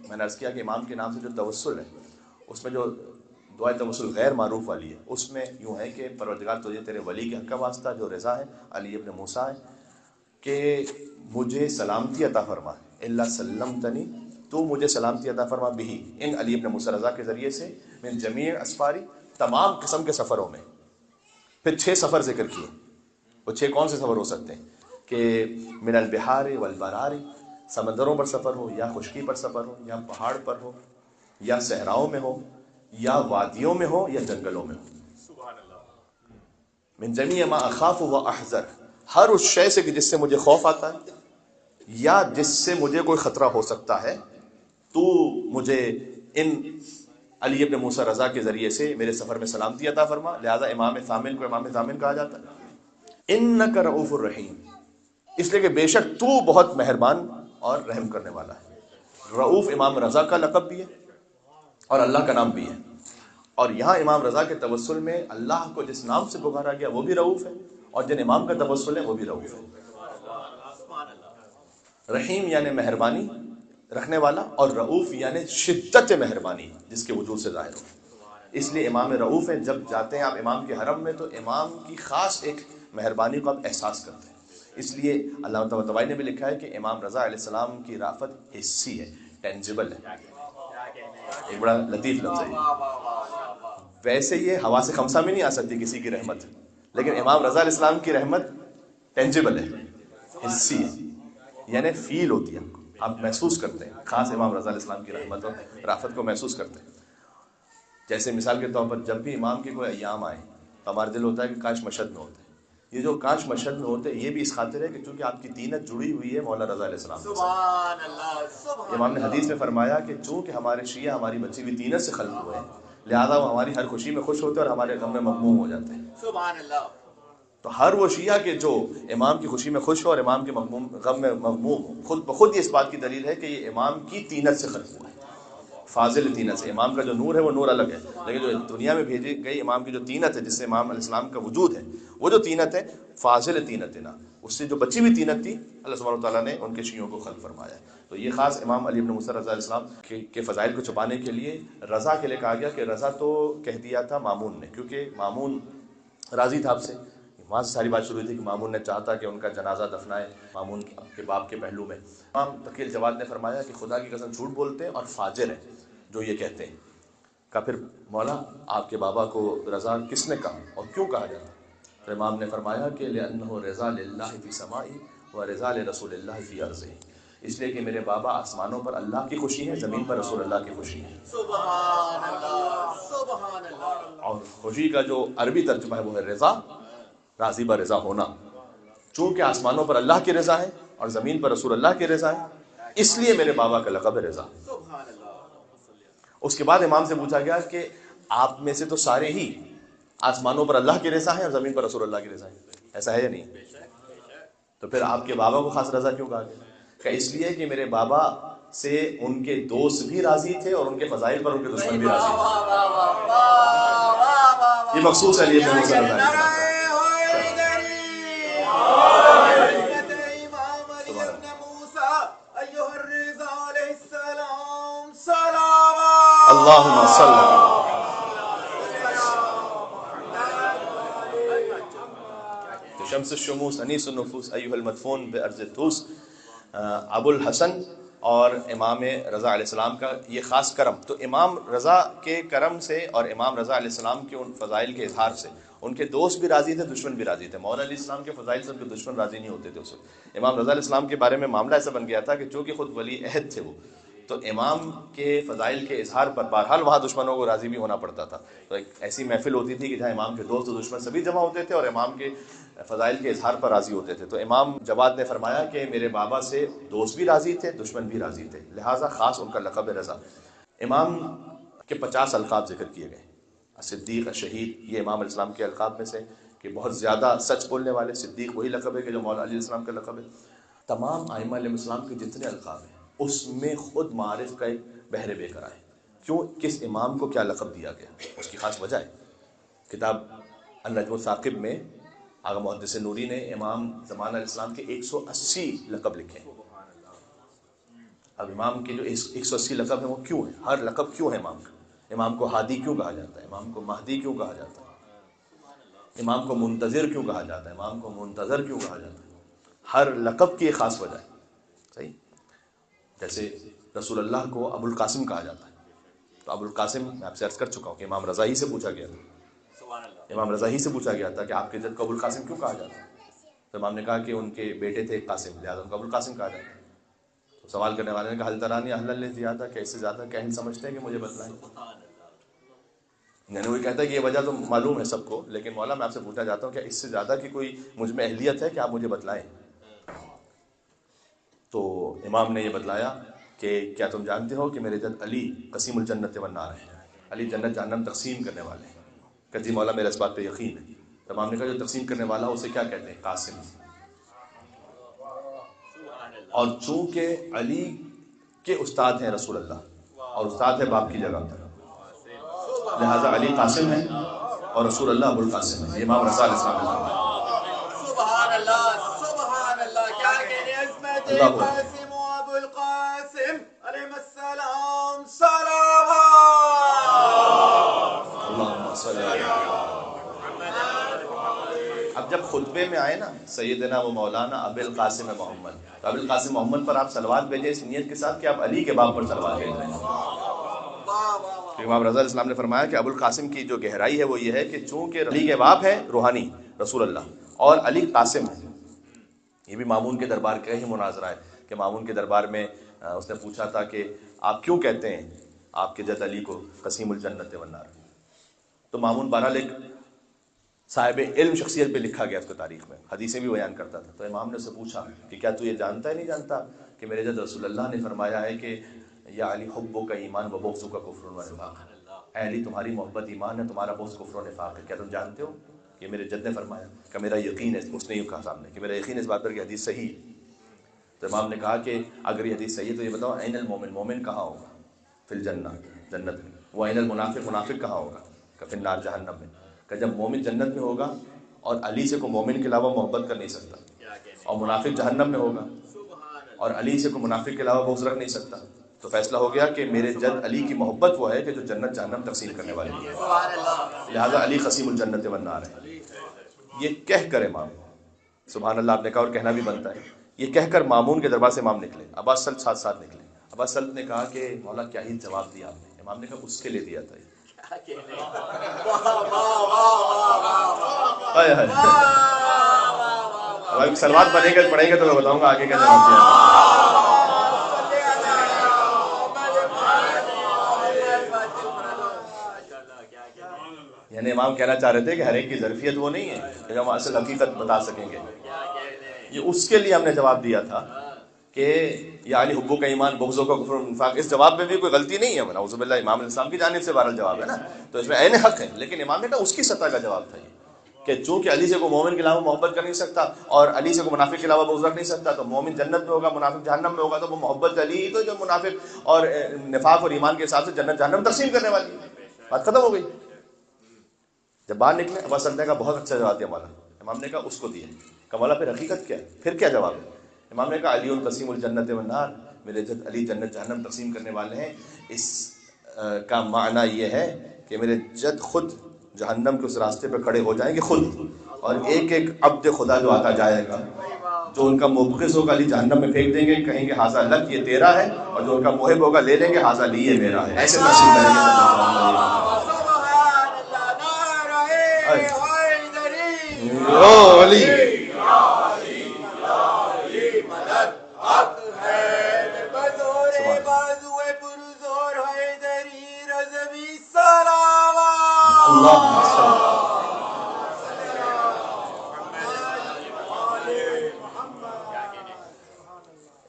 A: میں نے عرض کیا کہ امام کے نام سے جو توسل ہے اس میں جو دعائے توسل غیر معروف والی ہے اس میں یوں ہے کہ پروردگار تجھے تیرے ولی کے حق کا واسطہ جو رضا ہے علی بن موسیٰ ہے کہ مجھے سلامتی عطا فرما، اللہ سلمتنی، تو مجھے سلامتی عطا فرما بھی ان علی بن موسیٰ رضا کے ذریعے سے من جمیع اسفاری، تمام قسم کے سفروں میں۔ پھر 6 سفر ذکر کیے، وہ 6 کون سے سفر ہو سکتے ہیں کہ من البحار والبرار، سمندروں پر سفر ہو یا خشکی پر سفر ہو یا پہاڑ پر ہو یا صحراؤں میں ہو یا وادیوں میں ہو یا جنگلوں میں ہو۔ من جمیع ما اخاف و احذر، ہر اس شے سے کہ جس سے مجھے خوف آتا ہے یا جس سے مجھے کوئی خطرہ ہو سکتا ہے، تو مجھے ان علی بن موسیٰ رضا کے ذریعے سے میرے سفر میں سلامتی عطا فرما۔ لہذا امام ثامن کو امام ثامن کہا جاتا ہے۔ انک رؤوف الرحیم، اس لیے کہ بے شک تو بہت مہربان اور رحم کرنے والا ہے۔ رؤوف امام رضا کا لقب بھی ہے اور اللہ کا نام بھی ہے، اور یہاں امام رضا کے توسل میں اللہ کو جس نام سے پکارا گیا وہ بھی رؤوف ہے، اور جن امام کا توسل ہے وہ بھی رؤوف ہے۔ رحیم یعنی مہربانی رکھنے والا، اور رؤوف یعنی شدت مہربانی جس کے وجود سے ظاہر ہو، اس لیے امام رؤوف ہیں۔ جب جاتے ہیں آپ امام کے حرم میں تو امام کی خاص ایک مہربانی کو آپ احساس کرتے ہیں، اس لیے علامہ طباطبائی نے بھی لکھا ہے کہ امام رضا علیہ السلام کی رافت حسی ہے، ٹینجبل ہے، ایک بڑا لطیف لفظ ہے۔ ویسے یہ حواس خمسہ میں نہیں آ سکتی کسی کی رحمت، لیکن امام رضا علیہ السلام کی رحمت ٹینجبل ہے، حسی ہے، یعنی فیل ہوتی ہے، آپ محسوس کرتے ہیں، خاص امام رضا علیہ السلام کی رحمت اور رافت کو محسوس کرتے ہیں۔ جیسے مثال کے طور پر جب بھی امام کے کوئی ایام آئے تو ہمارا دل ہوتا ہے کہ کاش مشہد میں ہوتے۔ یہ جو کاش مشہد میں ہوتے یہ بھی اس خاطر ہے کہ چونکہ آپ کی تینت جڑی ہوئی ہے مولا رضا علیہ السلام سے۔
B: سبحان اللہ، سبحان
A: امام نے حدیث میں فرمایا کہ چونکہ ہمارے شیعہ ہماری بچی ہوئی تینت سے خلق ہوئے ہیں، لہذا وہ ہماری ہر خوشی میں خوش ہوتے ہیں اور ہمارے غم میں مغموم ہو جاتے ہیں۔
B: سبحان اللہ۔
A: تو ہر وہ شیعہ کے جو امام کی خوشی میں خوش ہو اور امام کے غم میں مغموم ہو، خود بخود یہ اس بات کی دلیل ہے کہ یہ امام کی تینت سے خلق ہوا ہے، فاضل تینت سے۔ امام کا جو نور ہے وہ نور الگ ہے، لیکن جو دنیا میں بھیجی گئی امام کی جو تینت ہے جس سے امام علیہ السلام کا وجود ہے، وہ جو تینت ہے فاضل تینت ہے نا، اس سے جو بچی ہوئی تینت تھی اللہ سبحانہ وتعالیٰ نے ان کے شیعوں کو خلق فرمایا۔ تو یہ خاص امام علی بن موسیٰ رضا علیہ السلام کے فضائل کو چھپانے کے لیے رضا کے لیے کہا گیا کہ رضا تو کہہ دیا تھا مامون نے، کیونکہ مامون راضی تھا آپ سے، وہاں سے ساری بات شروع ہوئی تھی کہ مامون نے چاہتا کہ ان کا جنازہ دفنائے مامون کے باپ کے پہلو میں. امام تقی الجواد نے فرمایا کہ خدا کی قسم جھوٹ بولتے ہیں اور فاجر ہیں جو یہ کہتے ہیں. کہا پھر مولا آپ کے بابا کو رضا کس نے کہا اور کیوں کہا جاتا؟ تو امام نے فرمایا کہ لأنہ رضا للہ فی سمائی و رضا لرسول اللہ فی ارضہ، اس لیے کہ میرے بابا آسمانوں پر اللہ کی خوشی ہے، زمین پر رسول اللہ کی خوشی ہے.
B: سبحان اللہ سبحان اللہ.
A: اور خوشی کا جو عربی ترجمہ ہے وہ ہے رضا، راضی بہ رضا ہونا. چونکہ آسمانوں پر اللہ کی رضا ہے اور زمین پر رسول اللہ کی رضا ہے، اس لیے میرے بابا کا لقب ہے رضا. اس کے بعد امام سے پوچھا گیا کہ آپ میں سے تو سارے ہی آسمانوں پر اللہ کی رضا ہے اور زمین پر رسول اللہ کی رضا ہے، ایسا ہے یا نہیں؟ تو پھر آپ کے بابا کو خاص رضا کیوں کہا گیا؟ کہ اس لیے کہ میرے بابا سے ان کے دوست بھی راضی تھے اور ان کے فضائل پر ان کے دشمن بھی راضی تھے. یہ مخصوص ہے علی بن موسیٰ رضی اللہ عنہ. اللہم صلی شمس الشموس انیس النفوس ایھا المدفون بارض الطوس. ابو الحسن اور امام رضا علیہ السلام کا یہ خاص کرم، تو امام رضا کے کرم سے اور امام رضا علیہ السلام کے ان فضائل کے اظہار سے ان کے دوست بھی راضی تھے، دشمن بھی راضی تھے. مولا علیہ السلام کے فضائل سے ان کے دشمن راضی نہیں ہوتے تھے. اس وقت امام رضا علیہ السلام کے بارے میں معاملہ ایسا بن گیا تھا کہ چونکہ خود ولی عہد تھے وہ، تو امام کے فضائل کے اظہار پر بہرحال وہاں دشمنوں کو راضی بھی ہونا پڑتا تھا. تو ایک ایسی محفل ہوتی تھی کہ جہاں امام کے دوست و دشمن سبھی جمع ہوتے تھے اور امام کے فضائل کے اظہار پر راضی ہوتے تھے. تو امام جواد نے فرمایا کہ میرے بابا سے دوست بھی راضی تھے، دشمن بھی راضی تھے، لہٰذا خاص ان کا لقب ہے رضا. امام کے 50 القاب ذکر کیے گئے. صدیق، شہید، یہ امام علیہ السلام کے القاب میں سے کہ بہت زیادہ سچ بولنے والے. صدیق وہی لقب ہے کہ جو مولا علیہ السلام کا لقب ہے. تمام ائمہ علیہ السلام کے جتنے القاب ہیں اس میں خود معارف کا ایک بحر بے قرار ہے. کیوں؟ کس امام کو کیا لقب دیا گیا، اس کی خاص وجہ ہے. کتاب النجم الثاقب میں آغا محدث نوری نے امام زمان علیہ السلام کے 180 لقب لکھے ہیں. اب امام کے جو 180 لقب ہیں وہ کیوں ہیں، ہر لقب کیوں ہے امام کا؟ امام کو ہادی کیوں کہا جاتا ہے، امام کو مہدی کیوں کہا جاتا ہے، امام کو منتظر کیوں کہا جاتا ہے، امام کو منتظر کیوں کہا جاتا ہے؟ ہر لقب کی ایک خاص وجہ ہے. صحیح. جیسے رسول اللہ کو ابو القاسم کہا جاتا ہے، تو ابو القاسم میں آپ سے عرض کر چکا ہوں کہ امام رضا ہی سے پوچھا گیا تھا. امام رضا ہی سے پوچھا گیا تھا کہ آپ کے جد کو ابو القاسم کیوں کہا جاتا ہے؟ تو امام نے کہا کہ ان کے بیٹے تھے قاسم، لہٰذا ان کو ابو القاسم کہا جاتا ہے. تو سوال کرنے والے نے کہا حل ترانی اہل زیادہ، کہ اس سے زیادہ کیا اہل سمجھتے ہیں کہ مجھے بتلائیں؟ یعنی وہی کہتا ہے کہ یہ وجہ تو معلوم ہے سب کو، لیکن مولا میں آپ سے پوچھنا چاہتا ہوں کہ اس سے زیادہ کی کوئی مجھ میں اہلیت ہے کہ آپ مجھے بتلائیں؟ تو امام نے یہ بتلایا کہ کیا تم جانتے ہو کہ میرے جد علی قسیم الجنت والنار ہے، علی جنت جہنم تقسیم کرنے والے ہیں. کہ جی مولا میرے اس بات پہ یقین ہے. تو امام نے کہا جو تقسیم کرنے والا اسے کیا کہتے ہیں؟ قاسم. اور چونکہ علی کے استاد ہیں رسول اللہ اور استاد ہے باپ کی جگہ، لہذا علی قاسم ہے اور رسول اللہ ابو القاسم ہے. یہ امام رضا علیہ السلام نے
B: سبحان اللہ سبحان اللہ. کیا کہنے عظمت قاسم و ابو القاسم علیہ السلام صلوات.
A: اللہم صلی اللہ. اب جب خطبے میں آئے نا سیدنا و مولانا ابو القاسم محمد، تو ابو القاسم محمد پر آپ صلوات بھیجیں اس نیت کے ساتھ کہ آپ علی کے باپ پر صلوات بھیج رہے ہیں. امام رضا علیہ السلام نے فرمایا کہ ابو القاسم کی جو گہرائی ہے وہ یہ ہے کہ چونکہ علی کے باپ ہے روحانی رسول اللہ اور علی قاسم ہے. یہ بھی مامون کے دربار کا ہی مناظرہ ہے کہ مامون کے دربار میں اس نے پوچھا تھا کہ آپ کیوں کہتے ہیں آپ کے جد علی کو قسیم الجنت والنار؟ تو مامون بہرحال ایک صاحب علم شخصیت پہ لکھا گیا اس کو تاریخ میں، حدیثیں بھی بیان کرتا تھا. تو امام نے اس سے پوچھا کہ کیا تو یہ جانتا ہے نہیں جانتا کہ میرے جد رسول اللہ نے فرمایا ہے کہ یا علی حبو کا ایمان و بغض کا کفر و نفاق. اے علی تمہاری محبت ایمان ہے، تمہارا بغض کفر و نفاق ہے. کیا تم جانتے ہو کہ میرے جد نے فرمایا کہ میرا یقین ہے، اس نے یوں کہا سامنے کہ میرا یقین اس بات پر کہ حدیث صحیح ہے. تو امام نے کہا کہ اگر یہ حدیث صحیح ہے تو یہ بتاؤ عین المومن، مومن کہاں ہوگا؟ فی الجنہ، جنت میں. وہ عین المنافق، منافق کہاں ہوگا؟ کہ فی النار، جہنم میں. کہ جب مومن جنت میں ہوگا اور علی سے کوئی مومن کے علاوہ محبت کر نہیں سکتا، اور منافق جہنم میں ہوگا اور علی سے کوئی منافق کے علاوہ بغض رکھ نہیں سکتا، تو فیصلہ ہو گیا کہ میرے جد علی کی محبت وہ ہے کہ جو جنت جہنم تقسیم کرنے والے ہیں، لہذا علی قسیم الجنت والنار ہے. یہ کہہ کر امام، سبحان اللہ آپ نے کہا اور کہنا بھی بنتا ہے، یہ کہہ کر مامون کے دربار سے امام نکلے، ابا سلط ساتھ ساتھ نکلے۔ ابا سلط نے کہا کہ مولا کیا ہی جواب دیا آپ نے؟ امام نے کہا اس کے لیے دیا تھا یہ۔ اب سلوات بنے گا پڑھیں گے تو میں بتاؤں گا آگے کیا جواب دیا۔ یعنی امام کہنا چاہ رہے تھے کہ ہر ایک کی ظرفیت وہ نہیں ہے کہ ہم اصل حقیقت بتا سکیں گے، یہ اس کے لیے ہم نے جواب دیا تھا کہ یا علی حبو کا ایمان بغضوں کا کفر نفاق۔ اس جواب میں بھی کوئی غلطی نہیں ہے، نعوذ باللہ امام علیہ السلام کی جانب سے بہرحال جواب ہے نا، تو اس میں عین حق ہے، لیکن امام نے کہا اس کی سطح کا جواب تھا یہ کہ چونکہ علی سے کوئی مومن کے علاوہ محبت کر نہیں سکتا اور علی سے کوئی منافق کے علاوہ بغض رکھ نہیں سکتا، تو مومن جنت میں ہوگا منافق جہنم میں ہوگا، تو وہ محبت علی ہی تو جو منافق اور نفاق اور ایمان کے حساب سے جنت جہنم تقسیم کرنے والی ہے، بات ختم ہو گئی۔ جب باہر نکلے ابا سلط نے کہا بہت اچھا جواب دیا مولا۔ امام نے کہا اس کو دیا، کہ مولا پھر حقیقت کیا ہے، پھر کیا جواب ہے؟ امام نے کہا علی القسیم الجنت والنار، میرے جد علی جنت جہنم تقسیم کرنے والے ہیں۔ اس کا معنی یہ ہے کہ میرے جد خود جہنم کے اس راستے پہ کھڑے ہو جائیں گے خود، اور ایک ایک عبد خدا جو آتا جائے گا، جو ان کا مبغض ہوگا علی جہنم میں پھینک دیں گے، کہیں گے ھذا لک یہ تیرا ہے، اور جو ان کا محب ہوگا لے لیں گے ھذا لی یہ میرا ہے، ایسے تقسیم کریں گے۔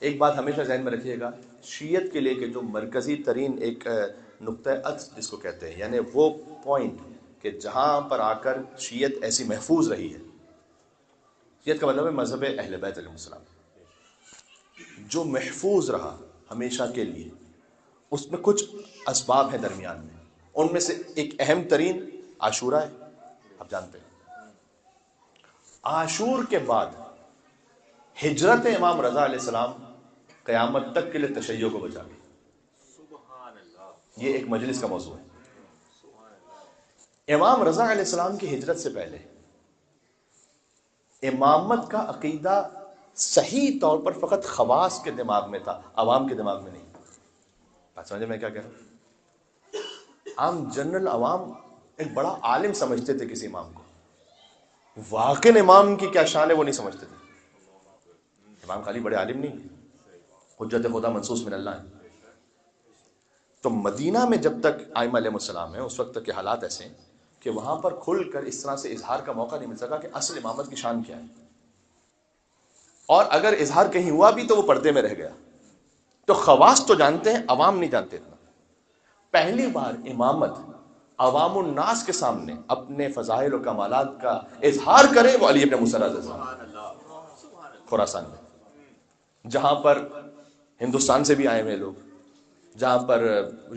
A: ایک بات ہمیشہ ذہن میں رکھیے گا، شیعت کے لیے کہ جو مرکزی ترین ایک نقطہ عطف جس کو کہتے ہیں، یعنی وہ پوائنٹ کہ جہاں پر آ کر شیعت ایسی محفوظ رہی ہے، شیعت کا مطلب ہے مذہب اہل بیت علیہ السلام، جو محفوظ رہا ہمیشہ کے لیے، اس میں کچھ اسباب ہیں درمیان میں، ان میں سے ایک اہم ترین عاشورہ ہے، آپ جانتے ہیں۔ عاشور کے بعد ہجرت امام رضا علیہ السلام قیامت تک کے لیے تشیع کو بچا گئی، یہ ایک مجلس کا موضوع ہے۔ امام رضا علیہ السلام کی ہجرت سے پہلے امامت کا عقیدہ صحیح طور پر فقط خواص کے دماغ میں تھا، عوام کے دماغ میں نہیں۔ بات سمجھے میں کیا کہہ رہا ہوں؟ عام جنرل عوام ایک بڑا عالم سمجھتے تھے کسی امام کو، واقع امام کی کیا شان ہے وہ نہیں سمجھتے تھے۔ امام خالی بڑے عالم نہیں، حجت خدا منصوص من اللہ ہے۔ تو مدینہ میں جب تک ائمہ علیہ السلام ہیں، اس وقت تک کے حالات ایسے ہیں کہ وہاں پر کھل کر اس طرح سے اظہار کا موقع نہیں مل سکا کہ اصل امامت کی شان کیا ہے، اور اگر اظہار کہیں ہوا بھی تو وہ پردے میں رہ گیا۔ تو خواص تو جانتے ہیں، عوام نہیں جانتے اتنا۔ پہلی بار امامت عوام الناس کے سامنے اپنے فضائل و کمالات کا اظہار کرے وہ علی ابن موسیٰ رضی اللہ عنہ، خراسان میں، جہاں پر ہندوستان سے بھی آئے ہوئے لوگ، جہاں پر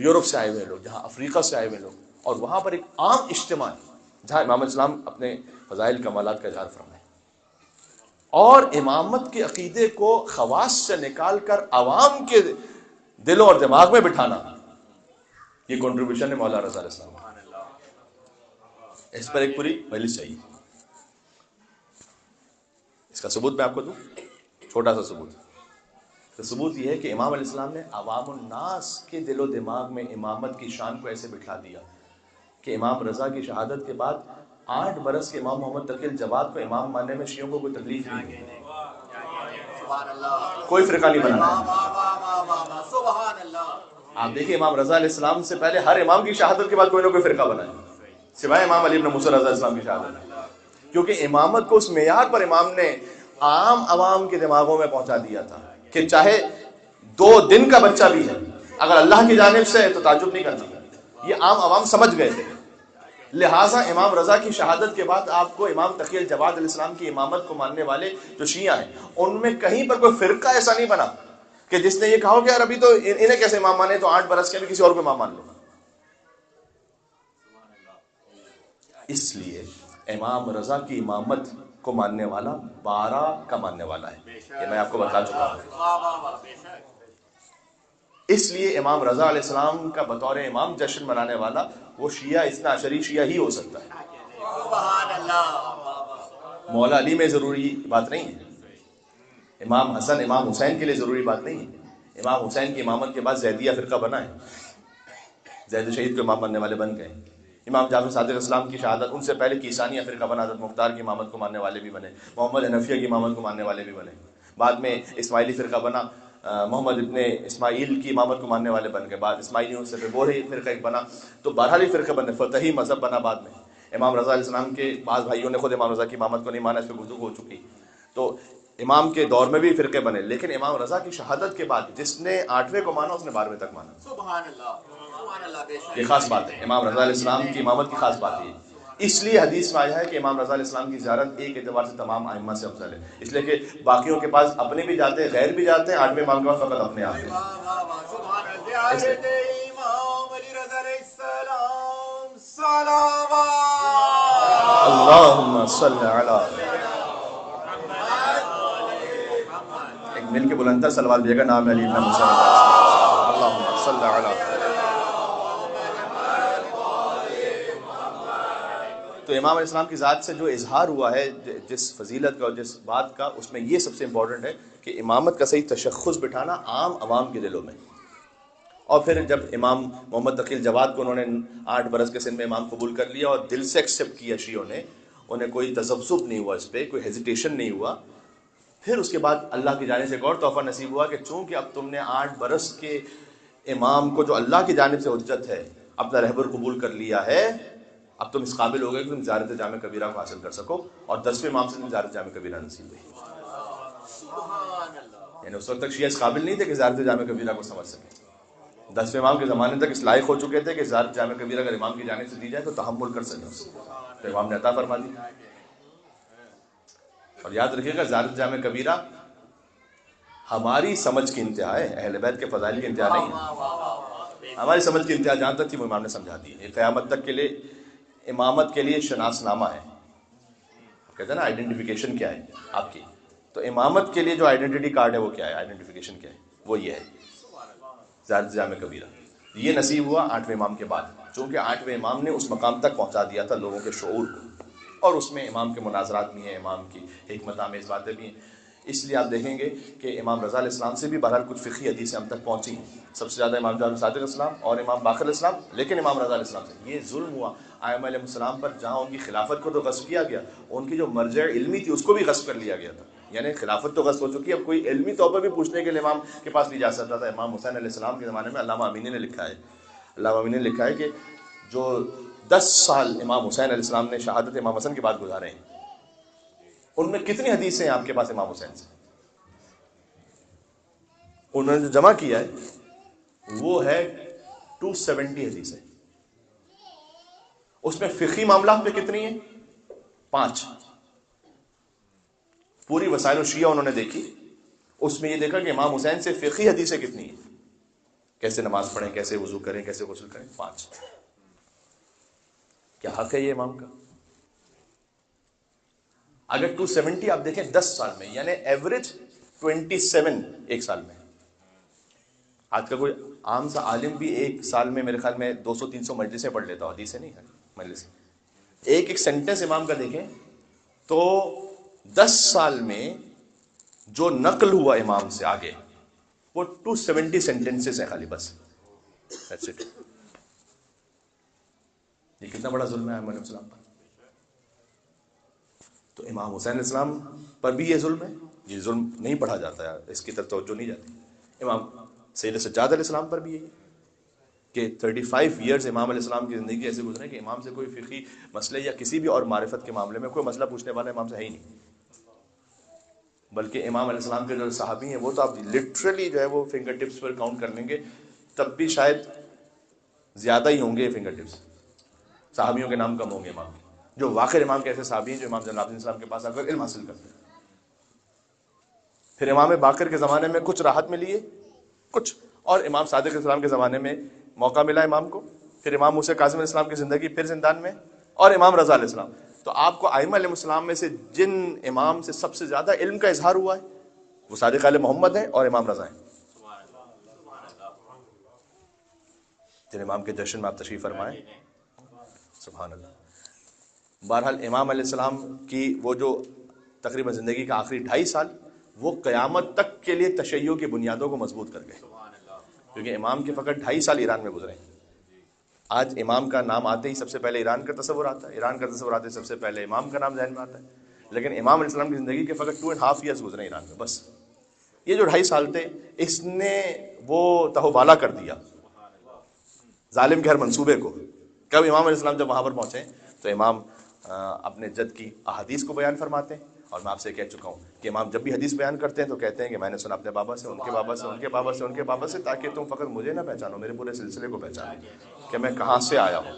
A: یورپ سے آئے ہوئے لوگ، جہاں افریقہ سے آئے ہوئے لوگ، اور وہاں پر ایک عام اجتماع جہاں امام اسلام اپنے فضائل کمالات کا اظہار فرمائے، اور امامت کے عقیدے کو خواص سے نکال کر عوام کے دلوں اور دماغ میں بٹھانا، یہ کنٹریبیوشن ہے مولا رضا علیہ السلام۔ اس پر ایک پوری مجلس چاہیے۔ اس کا ثبوت میں آپ کو دوں، چھوٹا سا ثبوت۔ تو ثبوت یہ ہے کہ امام علیہ السلام نے عوام الناس کے دل و دماغ میں امامت کی شان کو ایسے بٹھا دیا کہ امام رضا کی شہادت کے بعد 8 برس کے امام محمد تقی الجواد کو امام ماننے میں شیعوں کو کوئی تکلیف نہیں ہوئی، کوئی فرقہ نہیں بنا۔ آپ دیکھیں امام رضا علیہ السلام سے پہلے ہر امام کی شہادت کے بعد کوئی نہ کوئی فرقہ بنا ہے، سوائے امام علی ابن موسیٰ رضی اللہ علیہ السلام کی شہادت، کیونکہ امامت کو اس معیار پر امام نے عام عوام کے دماغوں میں پہنچا دیا تھا کہ چاہے 2 دن کا بچہ بھی ہے، اگر اللہ کی جانب سے ہے تو تعجب نہیں کرنا، یہ عام عوام سمجھ گئے تھے۔ لہٰذا امام رضا کی شہادت کے بعد آپ کو امام تقی الجواد علیہ السلام کی امامت کو ماننے والے جو شیعہ ہیں، ان میں کہیں پر کوئی فرقہ ایسا نہیں بنا کہ جس نے یہ کہا کہ یار ابھی تو انہیں کیسے امام مانے، تو 8 برس کے بھی کسی اور کو امام مان لو۔ اس لیے امام رضا کی امامت کو ماننے والا 12 کا ماننے والا ہے، یہ میں آپ کو بتا چکا ہوں۔ اس لیے امام رضا علیہ السلام کا بطور امام جشن منانے والا وہ شیعہ اثنا عشری شیعہ ہی ہو سکتا ہے۔ مولا علی میں ضروری بات نہیں ہے، امام حسن امام حسین کے لیے ضروری بات نہیں ہے۔ امام حسین کی امامت کے بعد زیدیہ فرقہ بنا ہے، زید شہید کو امام بننے والے بن گئے۔ امام جعفر صادق اسلام کی شہادت، ان سے پہلے کیسانیہ فرقہ بنا، حضرت مختار کی امامت کو ماننے والے بھی بنے، محمد حنفیہ کی امامت کو ماننے والے بھی بنے۔ بعد میں اسماعیلی فرقہ بنا، محمد ابن اسماعیل کی امامت کو ماننے والے بن گئے، بعد اسماعیلیوں سے بوڑھے فرقہ ایک بنا، تو بہرحال ہی فرقہ بنے، فتحی مذہب بنا بعد میں۔ امام رضا علیہ السلام کے بعض بھائیوں نے خود امام رضا کی امامت کو نہیں مانا، اس پہ گفتگو ہو چکی۔ تو امام کے دور میں بھی فرقے بنے، لیکن امام رضا کی شہادت کے بعد جس نے 8ویں کو مانا اس نے 12ویں تک مانا۔
B: سبحان اللہ، سبحان اللہ، بے شک
A: یہ خاص بات ہے، امام رضا علیہ السلام کی امامت کی خاص بات ہے۔ اس لیے حدیث میں آیا ہے کہ امام رضا علیہ السلام کی زیارت ایک اعتبار سے تمام ائمہ سے افضل ہے، اس لیے کہ باقیوں کے پاس اپنے بھی جاتے ہیں، غیر بھی جاتے ہیں، 8ویں امام کے پاس فقط اپنے آتے ہیں۔
B: سبحان اللہ، زیارت امام علی رضا علیہ السلام، صلوات
A: اللہم صلی علی، ایک مل کے بلندر سلوات بھی گا، نام علی ابن مسلم، اللہم صلی علی۔ تو امام علیہ السلام کی ذات سے جو اظہار ہوا ہے جس فضیلت کا اور جس بات کا، اس میں یہ سب سے امپورٹنٹ ہے کہ امامت کا صحیح تشخص بٹھانا عام عوام کے دلوں میں۔ اور پھر جب امام محمد تقی الجواد کو انہوں نے 8 برس کے سن میں امام قبول کر لیا اور دل سے ایکسیپٹ کیا شیعوں نے، انہیں کوئی تذبذب نہیں ہوا، اس پہ کوئی ہیزیٹیشن نہیں ہوا، پھر اس کے بعد اللہ کی جانب سے ایک اور تحفہ نصیب ہوا کہ چونکہ اب تم نے 8 برس کے امام کو جو اللہ کی جانب سے حجت ہے اپنا رہبر قبول کر لیا ہے، اب تم اس قابل ہو گئے کہ تم زیارت جامع کبیرہ کو حاصل کر سکو، اور 10ویں امام سے تم زیارت جامع کبیرہ نصیب ہوئی۔ یعنی اس وقت تک شیعہ اس قابل نہیں تھے کہ زیارت جامع کبیرہ کو سمجھ سکیں، 10ویں امام کے زمانے تک اس لائق ہو چکے تھے کہ زیارت جامع کبیرہ اگر امام کی جانب سے دی جائے تو تحمل کر سکیں اس کو، تو امام نے عطا فرما دی۔ اور یاد رکھیے گا زیارت جامع کبیرہ ہماری سمجھ کی انتہا ہے، اہل بیت کے فضائل کی انتہا نہیں ہے، ہماری سمجھ کی انتہا جہاں تک تھی وہ امام نے سمجھا دی ہے۔ قیامت تک کے لیے امامت کے لیے شناس نامہ ہے، کہتے ہیں نا آئیڈینٹیفیکیشن کیا ہے آپ کی، تو امامت کے لیے جو آئیڈینٹی کارڈ ہے وہ کیا ہے، آئیڈینٹیفیکیشن کیا ہے، وہ یہ ہے زیارت جامع کبیرہ۔ یہ نصیب ہوا 8ویں امام کے بعد، چونکہ 8ویں امام نے اس مقام تک پہنچا دیا تھا لوگوں کے شعور کو، اور اس میں امام کے مناظرات بھی ہیں، امام کی حکمت آمیز باتیں بھی ہیں۔ اس لیے آپ دیکھیں گے کہ امام رضا علیہ السلام سے بھی بہرحال کچھ فقہی حدیثیں ہم تک پہنچی ہیں، سب سے زیادہ امام جعفر صادق اسلام اور امام باقر علیہ السلام، لیکن امام رضا علیہ السلام سے یہ ظلم ہوا ائمہ علیہ السلام پر، جہاں ان کی خلافت کو تو غصب کیا گیا، ان کی جو مرجع علمی تھی اس کو بھی غصب کر لیا گیا تھا، یعنی خلافت تو غصب ہو چکی ہے، اب کوئی علمی طور پر بھی پوچھنے کے لیے امام کے پاس نہیں جا سکتا تھا۔ امام حسین علیہ السلام کے زمانے میں علامہ امینی نے لکھا ہے، علامہ امینی نے لکھا ہے کہ جو 10 سال امام حسین علیہ السلام نے شہادت امام حسن کے بعد گزارے ہیں، ان میں کتنی حدیثیں ہیں آپ کے پاس امام حسین سے؟ انہوں نے جو جمع کیا ہے وہ ہے 270 حدیثیں، اس میں فقہی معاملات میں کتنی ہیں؟ 5۔ پوری وسائل الشیعہ انہوں نے دیکھی، اس میں یہ دیکھا کہ امام حسین سے فقہی حدیثیں کتنی ہیں، کیسے نماز پڑھیں، کیسے وضو کریں، کیسے غسل کریں، 5۔ کیا حق ہے یہ امام کا؟ اگر 270 آپ دیکھیں 10 سال میں، یعنی ایوریج 27 ایک سال میں۔ آج کا کوئی عام سا عالم بھی ایک سال میں میرے خیال میں 200-300 مجلسیں پڑھ لیتا ہو، حدیثیں نہیں ہے مجلسیں، ایک سینٹنس امام کا دیکھیں تو 10 سال میں جو نقل ہوا امام سے آگے وہ 270 سینٹنسز ہیں خالی، بس That's it۔ یہ کتنا بڑا ظلم ہے علیہ السلام پر۔ تو امام حسین علیہ السلام پر بھی یہ ظلم ہے، یہ ظلم نہیں پڑھا جاتا ہے، اس کی طرف توجہ نہیں جاتی۔ امام سید سجاد علیہ السلام پر بھی یہی کہ 35 ایئرز امام علیہ السلام کی زندگی ایسے گزرے کہ امام سے کوئی فقہی مسئلے یا کسی بھی اور معرفت کے معاملے میں کوئی مسئلہ پوچھنے والا امام سے ہے ہی نہیں، بلکہ امام علیہ السلام کے جو صحابی ہیں وہ تو آپ لٹرلی جو ہے وہ فنگر ٹپس پر کاؤنٹ کر لیں گے، تب بھی شاید زیادہ ہی ہوں گے فنگر ٹپس، صحابیوں کے نام کم ہوں گے امام کے، جو واقع امام کے ایسے صحابی ہیں جو امام جناب علیہ السلام کے پاس آ کر علم حاصل کرتے ہیں۔ پھر امام باقر کے زمانے میں کچھ راحت ملی ہے، کچھ، اور امام صادق علیہ السلام کے زمانے میں موقع ملا امام کو، پھر امام موسیٰ کاظم علیہ السلام کی زندگی پھر زندان میں، اور امام رضا علیہ السلام۔ تو آپ کو ائمہ علیہ السلام میں سے جن امام سے سب سے زیادہ علم کا اظہار ہوا ہے وہ صادق علیہ محمد ہیں اور امام رضا ہیں، جن امام کے جشن میں آپ تشریف فرمائیں۔ سبحان اللہ۔ بہرحال امام علیہ السلام کی وہ جو تقریباً زندگی کا آخری 2.5 سال وہ قیامت تک کے لیے تشیع کی بنیادوں کو مضبوط کر گئے، کیونکہ امام کے فقط 2.5 سال ایران میں گزرے ہیں۔ آج امام کا نام آتے ہی سب سے پہلے ایران کا تصور آتا ہے، ایران کا تصور آتے ہی سب سے پہلے امام کا نام ذہن میں آتا ہے، لیکن امام علیہ السلام کی زندگی کے فقط 2.5 ایئرس گزرے ایران میں بس۔ یہ جو 2.5 سال تھے اس نے وہ تہوبالا کر دیا ظالم کے ہر منصوبے کو۔ کب امام علیہ السلام جب وہاں پر پہنچے تو امام اپنے جد کی احادیث کو بیان فرماتے ہیں، اور میں آپ سے کہہ چکا ہوں کہ امام جب بھی حدیث بیان کرتے ہیں تو کہتے ہیں کہ میں نے سنا اپنے بابا سے، ان کے بابا سے، ان کے بابا سے، ان کے بابا سے، تاکہ تم فقط مجھے نہ پہچانو، میرے پورے سلسلے کو پہچانو کہ میں کہاں سے آیا ہوں۔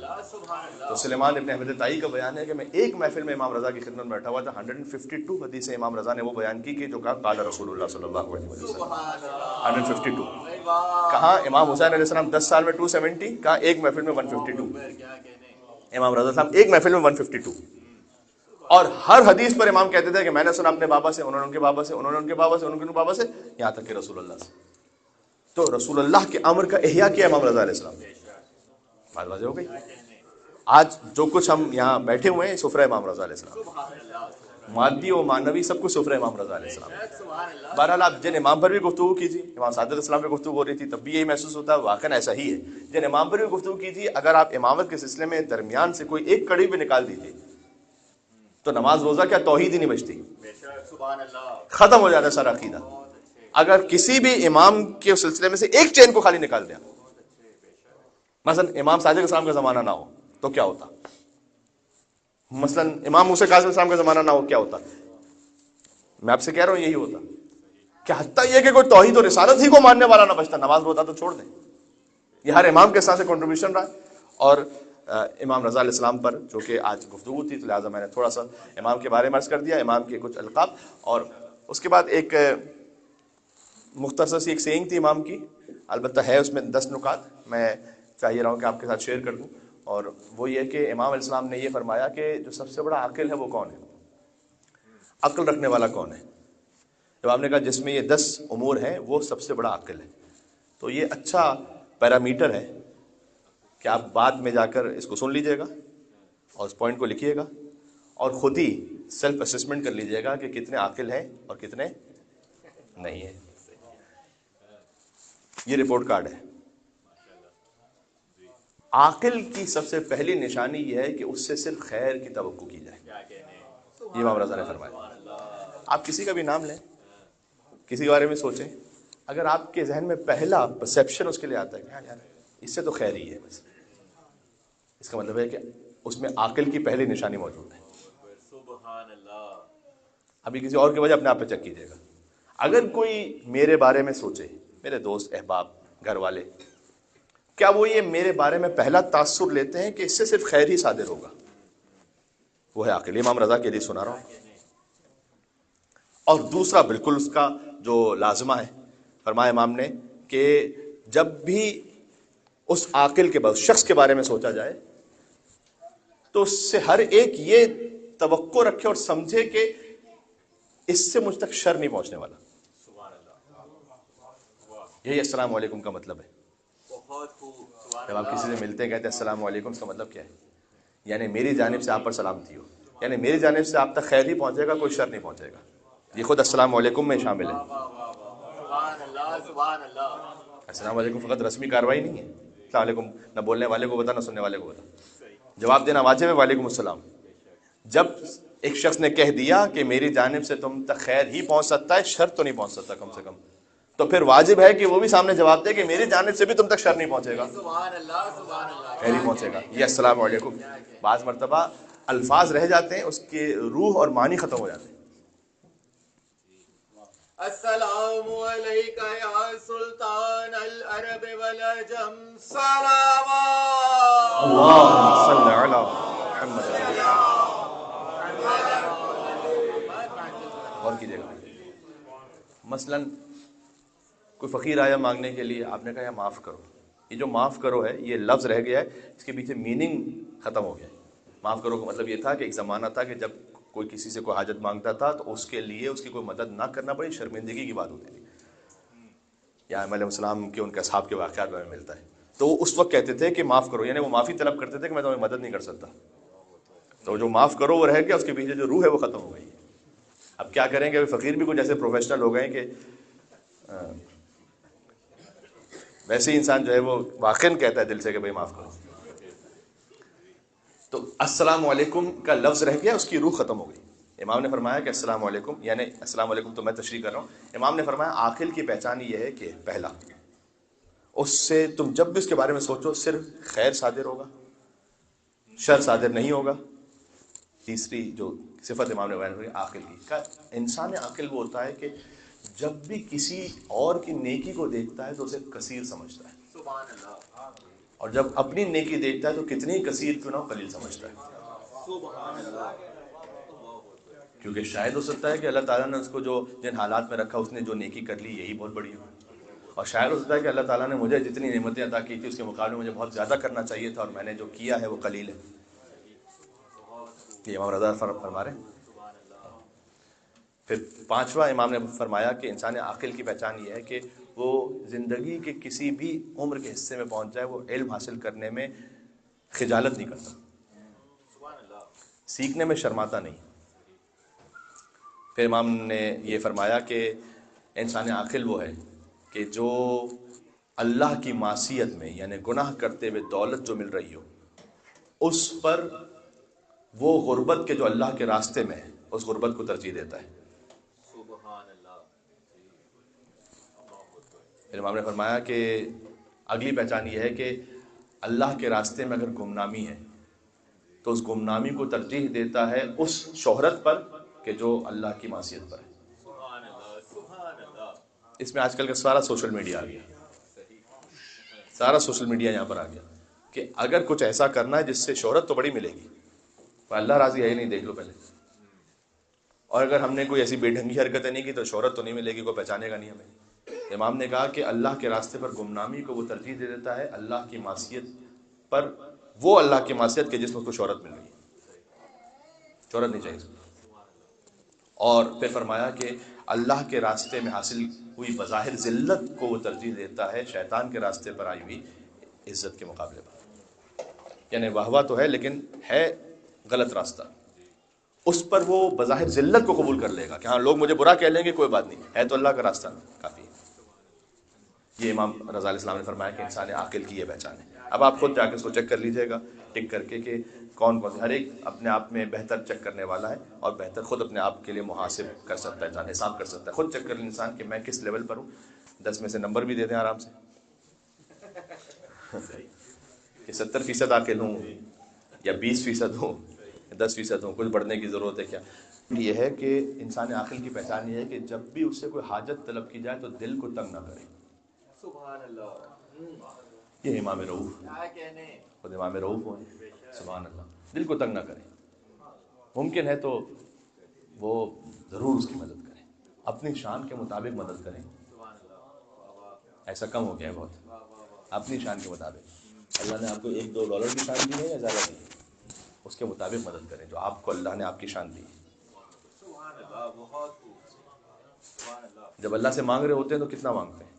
A: تو سلیمان ابن احمد طائی کا بیان ہے کہ میں ایک محفل میں امام رضا کی خدمت میں بیٹھا ہوا تھا، 152 حدیثیں امام رضا نے وہ بیان کی کہ جو کہا قال رسول اللہ صلی اللہ علیہ وسلم، 152۔ کہاں امام حسین علیہ السلام 10 سال میں 270، کہاں ایک محفل میں 152۔ امام رضا صاحب ایک محفل میں 152، اور ہر حدیث پر امام کہتے تھے کہ میں نے سنا اپنے بابا سے، انہوں نے ان کے بابا سے، انہوں نے ان کے بابا سے، انہوں نے ان کے بابا سے، یہاں تک کہ رسول اللہ سے۔ تو رسول اللہ کے امر کا احیاء کیا امام رضا علیہ السلام، بات واضح ہو گئی۔ آج جو کچھ ہم یہاں بیٹھے ہوئے ہیں سفرہ امام رضا علیہ السلام، مادی و معنوی سب کچھ سفرہ امام رضا علیہ السلام۔ بہرحال آپ جن امام پر بھی گفتگو کی تھی، امام صادق علیہ السلام پہ گفتگو ہو رہی تھی، تب بھی یہی محسوس ہوتا ہے واقعاً ایسا ہی ہے۔ جن امام پر بھی گفتگو کی تھی، اگر آپ امامت کے سلسلے میں درمیان سے کوئی ایک کڑی بھی نکال دیتے تو نماز روزہ کیا توحید ہی نہیں بچتی، ختم ہو جاتا ہے سارا عقیدہ۔ اگر کسی بھی امام کے سلسلے میں سے ایک چین کو خالی نکال دیا، مثلا امام صادق السلام کا زمانہ نہ ہو تو کیا ہوتا، مثلا امام موسیٰ کاظم السلام کا زمانہ نہ ہو کیا ہوتا، میں آپ سے کہہ رہا ہوں یہی ہوتا کہ حتیٰ یہ کہ کوئی توحید و رسالت ہی کو ماننے والا نہ بچتا، نماز روزہ تو چھوڑ دیں۔ یہ ہر امام کے ساتھ سے کنٹریبیوشن رہا ہے۔ اور امام رضا علیہ السلام پر جو کہ آج گفتگو تھی تو لہٰذا میں نے تھوڑا سا امام کے بارے میں عرض کر دیا، امام کے کچھ القاب، اور اس کے بعد ایک مختصر سی ایک سینگ تھی امام کی، البتہ ہے اس میں 10 نکات، میں چاہیے رہا ہوں کہ آپ کے ساتھ شیئر کر دوں، اور وہ یہ کہ امام علیہ السلام نے یہ فرمایا کہ جو سب سے بڑا عاقل ہے وہ کون ہے، عقل رکھنے والا کون ہے؟ جب آپ نے کہا جس میں یہ 10 امور ہیں وہ سب سے بڑا عقل ہے، تو یہ اچھا پیرامیٹر ہے کہ آپ بعد میں جا کر اس کو سن لیجئے گا اور اس پوائنٹ کو لکھیے گا اور خود ہی سیلف اسسمنٹ کر لیجئے گا کہ کتنے عاقل ہیں اور کتنے نہیں ہیں۔ یہ رپورٹ کارڈ ہے۔ عاقل کی سب سے پہلی نشانی یہ ہے کہ اس سے صرف خیر کی توقع کی جائے، یہ امام رضا نے فرمایا۔ آپ کسی کا بھی نام لیں، کسی کے بارے میں سوچیں، اگر آپ کے ذہن میں پہلا پرسیپشن اس کے لیے آتا ہے کہ یار اس سے تو خیر ہی ہے، بس اس کا مطلب ہے کہ اس میں عاقل کی پہلی نشانی موجود ہے۔ ابھی کسی اور کی وجہ اپنے آپ پہ چیک کیجیے گا۔ اگر کوئی میرے بارے میں سوچے، میرے دوست، احباب، گھر والے، کیا وہ یہ میرے بارے میں پہلا تاثر لیتے ہیں کہ اس سے صرف خیر ہی صادر ہوگا؟ وہ ہے عاقل، امام رضا کے لیے سنا رہا ہوں۔ اور دوسرا بالکل اس کا جو لازمہ ہے، فرمایا امام نے کہ جب بھی اس عاقل کے بعد شخص کے بارے میں سوچا جائے تو اس سے ہر ایک یہ توقع رکھے اور سمجھے کہ اس سے مجھ تک شر نہیں پہنچنے والا۔ یہی السلام علیکم کا مطلب ہے۔ جب آپ کسی سے ملتے ہیں کہتے ہیں السلام علیکم، اس کا مطلب کیا ہے؟ یعنی میری جانب سے آپ پر سلامتی ہو، یعنی میری جانب سے آپ تک خیر ہی پہنچے گا، کوئی شر نہیں پہنچے گا۔ یہ خود السلام علیکم میں شامل ہے۔ السلام علیکم فقط رسمی کاروائی نہیں ہے، السلام علیکم نہ بولنے والے کو بتا نہ سننے والے کو بتا، جواب دینا واجب ہے، وعلیکم السلام۔ جب ایک شخص نے کہہ دیا کہ میری جانب سے تم تک خیر ہی پہنچ سکتا ہے، شر تو نہیں پہنچ سکتا کم سے کم، تو پھر واجب ہے کہ وہ بھی سامنے جواب دے کہ میری جانب سے بھی تم تک شر نہیں پہنچے گا، خیر ہی پہنچے گا۔ یہ السلام علیکم بعض مرتبہ الفاظ رہ جاتے ہیں، اس کے روح اور معنی ختم ہو جاتے ہیں۔
B: السلام علیک یا سلطان العرب والعجم، سلام
A: اللہم صلی علی محمد۔ اور کیجیے گا، مثلا کوئی فقیر آیا مانگنے کے لیے، آپ نے کہا یا معاف کرو، یہ جو معاف کرو ہے یہ لفظ رہ گیا ہے، اس کے پیچھے میننگ ختم ہو گیا ہے۔ معاف کرو کا مطلب یہ تھا کہ ایک زمانہ تھا کہ جب کوئی کسی سے کوئی حاجت مانگتا تھا تو اس کے لیے اس کی کوئی مدد نہ کرنا پڑی، شرمندگی کی بات ہوتی تھی۔ یا علیہ السلام کے ان کے اصحاب کے واقعات میں ملتا ہے، تو وہ اس وقت کہتے تھے کہ معاف کرو، یعنی وہ معافی طلب کرتے تھے کہ میں تمہیں مدد نہیں کر سکتا، تو جو معاف کرو وہ رہ گیا، اس کے پیچھے جو روح ہے وہ ختم ہو گئی. اب کیا کریں گے؟ فقیر بھی کچھ ایسے پروفیشنل ہو گئے کہ ویسے ہی انسان جو ہے وہ واقعاً کہتا ہے دل سے کہ بھائی معاف کرو. تو السلام علیکم کا لفظ رہ گیا، اس کی روح ختم ہو گئی. امام نے فرمایا کہ السلام علیکم، یعنی السلام علیکم تو میں تشریح کر رہا ہوں. امام نے فرمایا عاقل کی پہچان یہ ہے کہ پہلا، اس سے تم جب بھی اس کے بارے میں سوچو صرف خیر صادر ہوگا، شر صادر نہیں ہوگا. تیسری جو صفت امام نے بیان کی عاقل کی، انسان عاقل وہ ہوتا ہے کہ جب بھی کسی اور کی نیکی کو دیکھتا ہے تو اسے کثیر سمجھتا ہے،
B: سبحان اللہ،
A: اور جب اپنی نیکی دیکھتا ہے تو کتنی کثیر کیوں نہ ہو قلیل سمجھتا ہے.
B: سبحان اللہ.
A: کیونکہ شاید ہو سکتا ہے کہ اللہ تعالیٰ نے اس کو جو جن حالات میں رکھا اس نے جو نیکی کر لی یہی بہت بڑی ہو، اور شاید ہو سکتا ہے کہ اللہ تعالیٰ نے مجھے جتنی نعمتیں عطا کی تھی اس کے مقابلے میں مجھے بہت زیادہ کرنا چاہیے تھا، اور میں نے جو کیا ہے وہ قلیل ہے. یہ امام رضا فرما رہے ہیں. پھر پانچواں امام نے فرمایا کہ انسان عاقل کی پہچان یہ ہے کہ وہ زندگی کے کسی بھی عمر کے حصے میں پہنچ جائے وہ علم حاصل کرنے میں خجالت نہیں کرتا، سیکھنے میں شرماتا نہیں. پھر امام نے یہ فرمایا کہ انسان عاقل وہ ہے کہ جو اللہ کی معصیت میں یعنی گناہ کرتے ہوئے دولت جو مل رہی ہو اس پر وہ غربت کے جو اللہ کے راستے میں ہے اس غربت کو ترجیح دیتا ہے.
B: سبحان اللہ.
A: پھر امام نے فرمایا کہ اگلی پہچان یہ ہے کہ اللہ کے راستے میں اگر گمنامی ہے تو اس گمنامی کو ترجیح دیتا ہے اس شہرت پر کہ جو اللہ کی معصیت پر ہے.
B: سبحان اللہ. سبحان اللہ.
A: اس میں آج کل کا سارا سوشل میڈیا آ گیا، سارا سوشل میڈیا یہاں پر آ گیا کہ اگر کچھ ایسا کرنا ہے جس سے شہرت تو بڑی ملے گی، اللہ راضی ہے ہی نہیں، دیکھ لو پہلے. اور اگر ہم نے کوئی ایسی بے ڈھنگی حرکتیں نہیں کی تو شہرت تو نہیں ملے گی، کوئی پہچانے گا نہیں ہمیں. امام نے کہا کہ اللہ کے راستے پر گمنامی کو وہ ترجیح دے دیتا ہے اللہ کی معصیت پر، وہ اللہ کی معصیت کے جس میں اس کو شہرت مل رہی ہے، شہرت نہیں چاہیے. اور پھر فرمایا کہ اللہ کے راستے میں حاصل ہوئی بظاہر ذلت کو وہ ترجیح دیتا ہے شیطان کے راستے پر آئی ہوئی عزت کے مقابلے پر. یعنی واہ تو ہے لیکن ہے غلط راستہ، اس پر وہ بظاہر ذلت کو قبول کر لے گا کہ ہاں لوگ مجھے برا کہہ لیں گے کوئی بات نہیں، ہے تو اللہ کا راستہ کافی ہے. یہ امام رضا علیہ السلام نے فرمایا کہ انسان عاقل کی یہ پہچان ہے. اب آپ خود جا کے اس کو چیک کر لیجئے گا ٹک کر کے کہ کون کون، ہر ایک اپنے آپ میں بہتر چیک کرنے والا ہے اور بہتر خود اپنے آپ کے لیے محاسب کر سکتا ہے، انسان حساب کر سکتا ہے. خود چیک کر لیں انسان کہ میں کس لیول پر ہوں. 10 میں سے نمبر بھی دے دیں آرام سے کہ 70% عاقل ہوں یا 20% ہوں 10% ہوں، کچھ بڑھنے کی ضرورت ہے کیا. یہ ہے کہ انسان عاقل کی پہچان یہ ہے کہ جب بھی اس سے کوئی حاجت طلب کی جائے تو دل کو تنگ نہ کرے.
B: سبحان اللہ.
A: یہ امام رؤوف،
B: کیا کہنے.
A: خود امام رؤوف ہوں، سبحان اللہ، دل کو تنگ نہ کرے. ممکن ہے تو وہ ضرور اس کی مدد کریں، اپنی شان کے مطابق مدد کریں. ایسا کم ہو گیا ہے بہت، اپنی شان کے مطابق. اللہ نے آپ کو $1-2 کی شان دی ہے یا زیادہ دی ہے، اس کے مطابق مدد کریں جو آپ کو اللہ نے آپ کی شان دی ہے. جب اللہ سے مانگ رہے ہوتے ہیں تو کتنا مانگتے ہیں،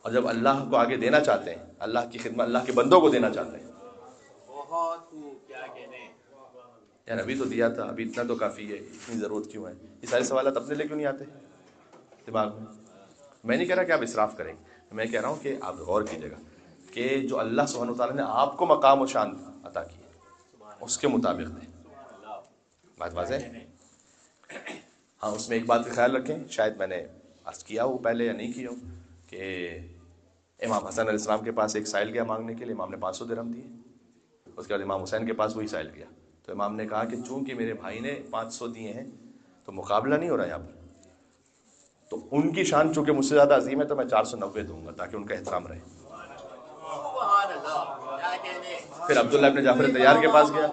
A: اور جب اللہ کو آگے دینا چاہتے ہیں، اللہ کی خدمت اللہ کے بندوں کو دینا چاہتے ہیں،
B: بہت خوب. کیا کہنے.
A: یار ابھی تو دیا تھا، ابھی اتنا تو کافی ہے، اتنی ضرورت کیوں ہے. یہ سارے سوالات اپنے لیے کیوں نہیں آتے دماغ میں. میں نہیں کہہ رہا کہ آپ اسراف کریں، میں کہہ رہا ہوں کہ آپ غور کیجیے گا کہ جو اللہ سبحانہ وتعالیٰ نے آپ کو مقام و شان عطا کی ہے اس کے مطابق دیں. بات واضح ہے. ہاں اس میں ایک بات کا خیال رکھیں، شاید میں نے عرض کیا ہو پہلے یا نہیں کیا ہو، کہ امام حسن علیہ السلام کے پاس ایک سائل گیا مانگنے کے لیے، امام نے 500 درہم دیے. اس کے بعد امام حسین کے پاس وہی سائل گیا تو امام نے کہا کہ چونکہ میرے بھائی نے 500 دیے ہیں تو مقابلہ نہیں ہو رہا یہاں پر، تو ان کی شان چونکہ مجھ سے زیادہ عظیم ہے تو میں 490 دوں گا تاکہ ان کا احترام رہے.
B: سبحان اللہ. کیا کہنے.
A: پھر عبداللہ ابن جعفر طیار کے پاس گیا،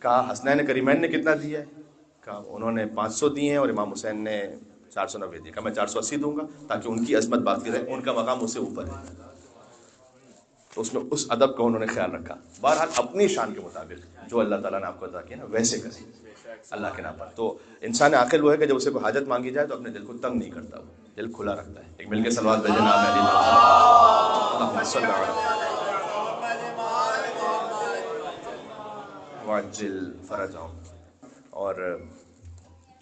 A: کہا حسنین کریمین نے کتنا دیا ہے، کہا انہوں نے 500 دیے ہیں اور امام حسین نے 490 دیے. کہا میں 480 دوں گا تاکہ ان کی عظمت باقی رہے، ان کا مقام مجھ سے اوپر ہے. تو اس میں اس ادب کا انہوں نے خیال رکھا. بہرحال اپنی شان کے مطابق جو اللہ تعالیٰ نے آپ کو عطا کیا نا ویسے کریں اللہ کے نام پر. تو انسان عاقل وہ ہے کہ جب اسے کوئی حاجت مانگی جائے تو اپنے دل کو تنگ نہیں کرتا، وہ دل کھلا رکھتا ہے. ایک مل کے صلوات بھیجیں نام علی اللہم صلی اللہ علیہ وسلم. وعجل فرجهم. اور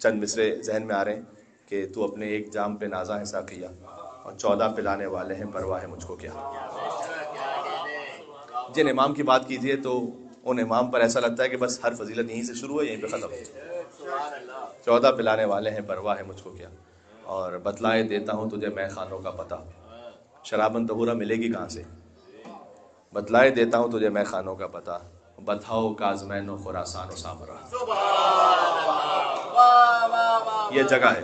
A: چند مصرے ذہن میں آ رہے ہیں کہ تو اپنے ایک جام پہ نازا ہے ساقیہ اور 14 پلانے والے ہیں پرواہ ہے مجھ کو کیا. جن امام کی بات کیجیے تو ان امام پر ایسا لگتا ہے کہ بس ہر فضیلت یہیں سے شروع ہے یہیں پہ ختم ہے. 14 پلانے والے ہیں پرواہ ہے مجھ کو کیا. اور بتلائے دیتا ہوں تجھے میں خانوں کا پتہ. شرابن طہورہ ملے گی کہاں سے؟ بتلائے دیتا ہوں تجھے میں خانوں کا پتہ. بتھاؤ کازمین و خراسان و سامرا. یہ جگہ ہے.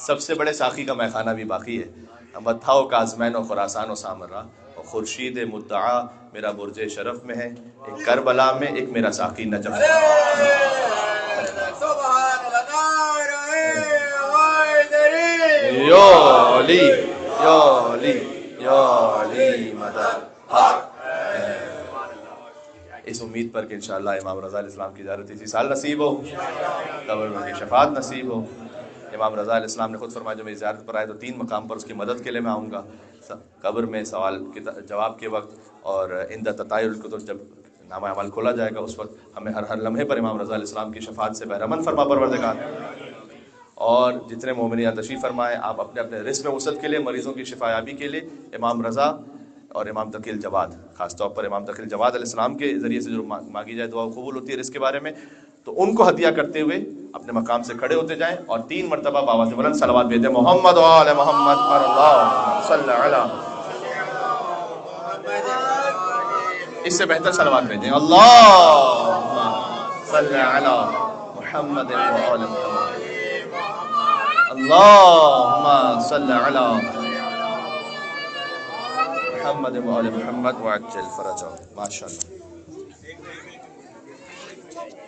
A: سب سے بڑے ساقی کا میخانہ بھی باقی ہے. بتھاؤ کازمین و خراسان و سامرا. خورشید مدعا میرا برج شرف میں ہے، ایک کربلا میں، ایک میرا ساقی نجف. یا علی یا علی یا علی مدد حق. اس امید پر کہ انشاءاللہ امام رضا علیہ السلام کی زیارت اسی سال نصیب ہو، قبر میں ان کی شفاعت نصیب ہو. امام رضا علیہ السلام نے خود فرمایا جو میری زیارت پر آئے تو 3 مقام پر اس کی مدد کے لیے میں آؤں گا. قبر میں سوال جواب کے وقت، اور عند تطایر الکتب جب نامہ اعمال کھولا جائے گا اس وقت ہمیں ہر لمحے پر امام رضا علیہ السلام کی شفاعت سے بہرمند فرما پروردگار. اور جتنے مومنین تشریف فرمائے آپ اپنے اپنے رزق میں وسعت کے لیے، مریضوں کی شفا یابی کے لیے امام رضا اور امام تقی الجواد، خاص طور پر امام تقی الجواد علیہ السلام کے ذریعے سے جو مانگی جائے دعا قبول ہوتی ہے رزق کے بارے میں، تو ان کو ہدیہ کرتے ہوئے اپنے مقام سے کھڑے ہوتے جائیں اور 3 مرتبہ بآواز بلند صلوات بھیجیں. محمد و آل محمد پر اللہ صلی علی. اس سے بہتر صلوات بھیجیں. اللہم صلی علی محمد و آل محمد. اللہم صلی علی محمد و آل محمد وعجل فرجہ. ماشاءاللہ.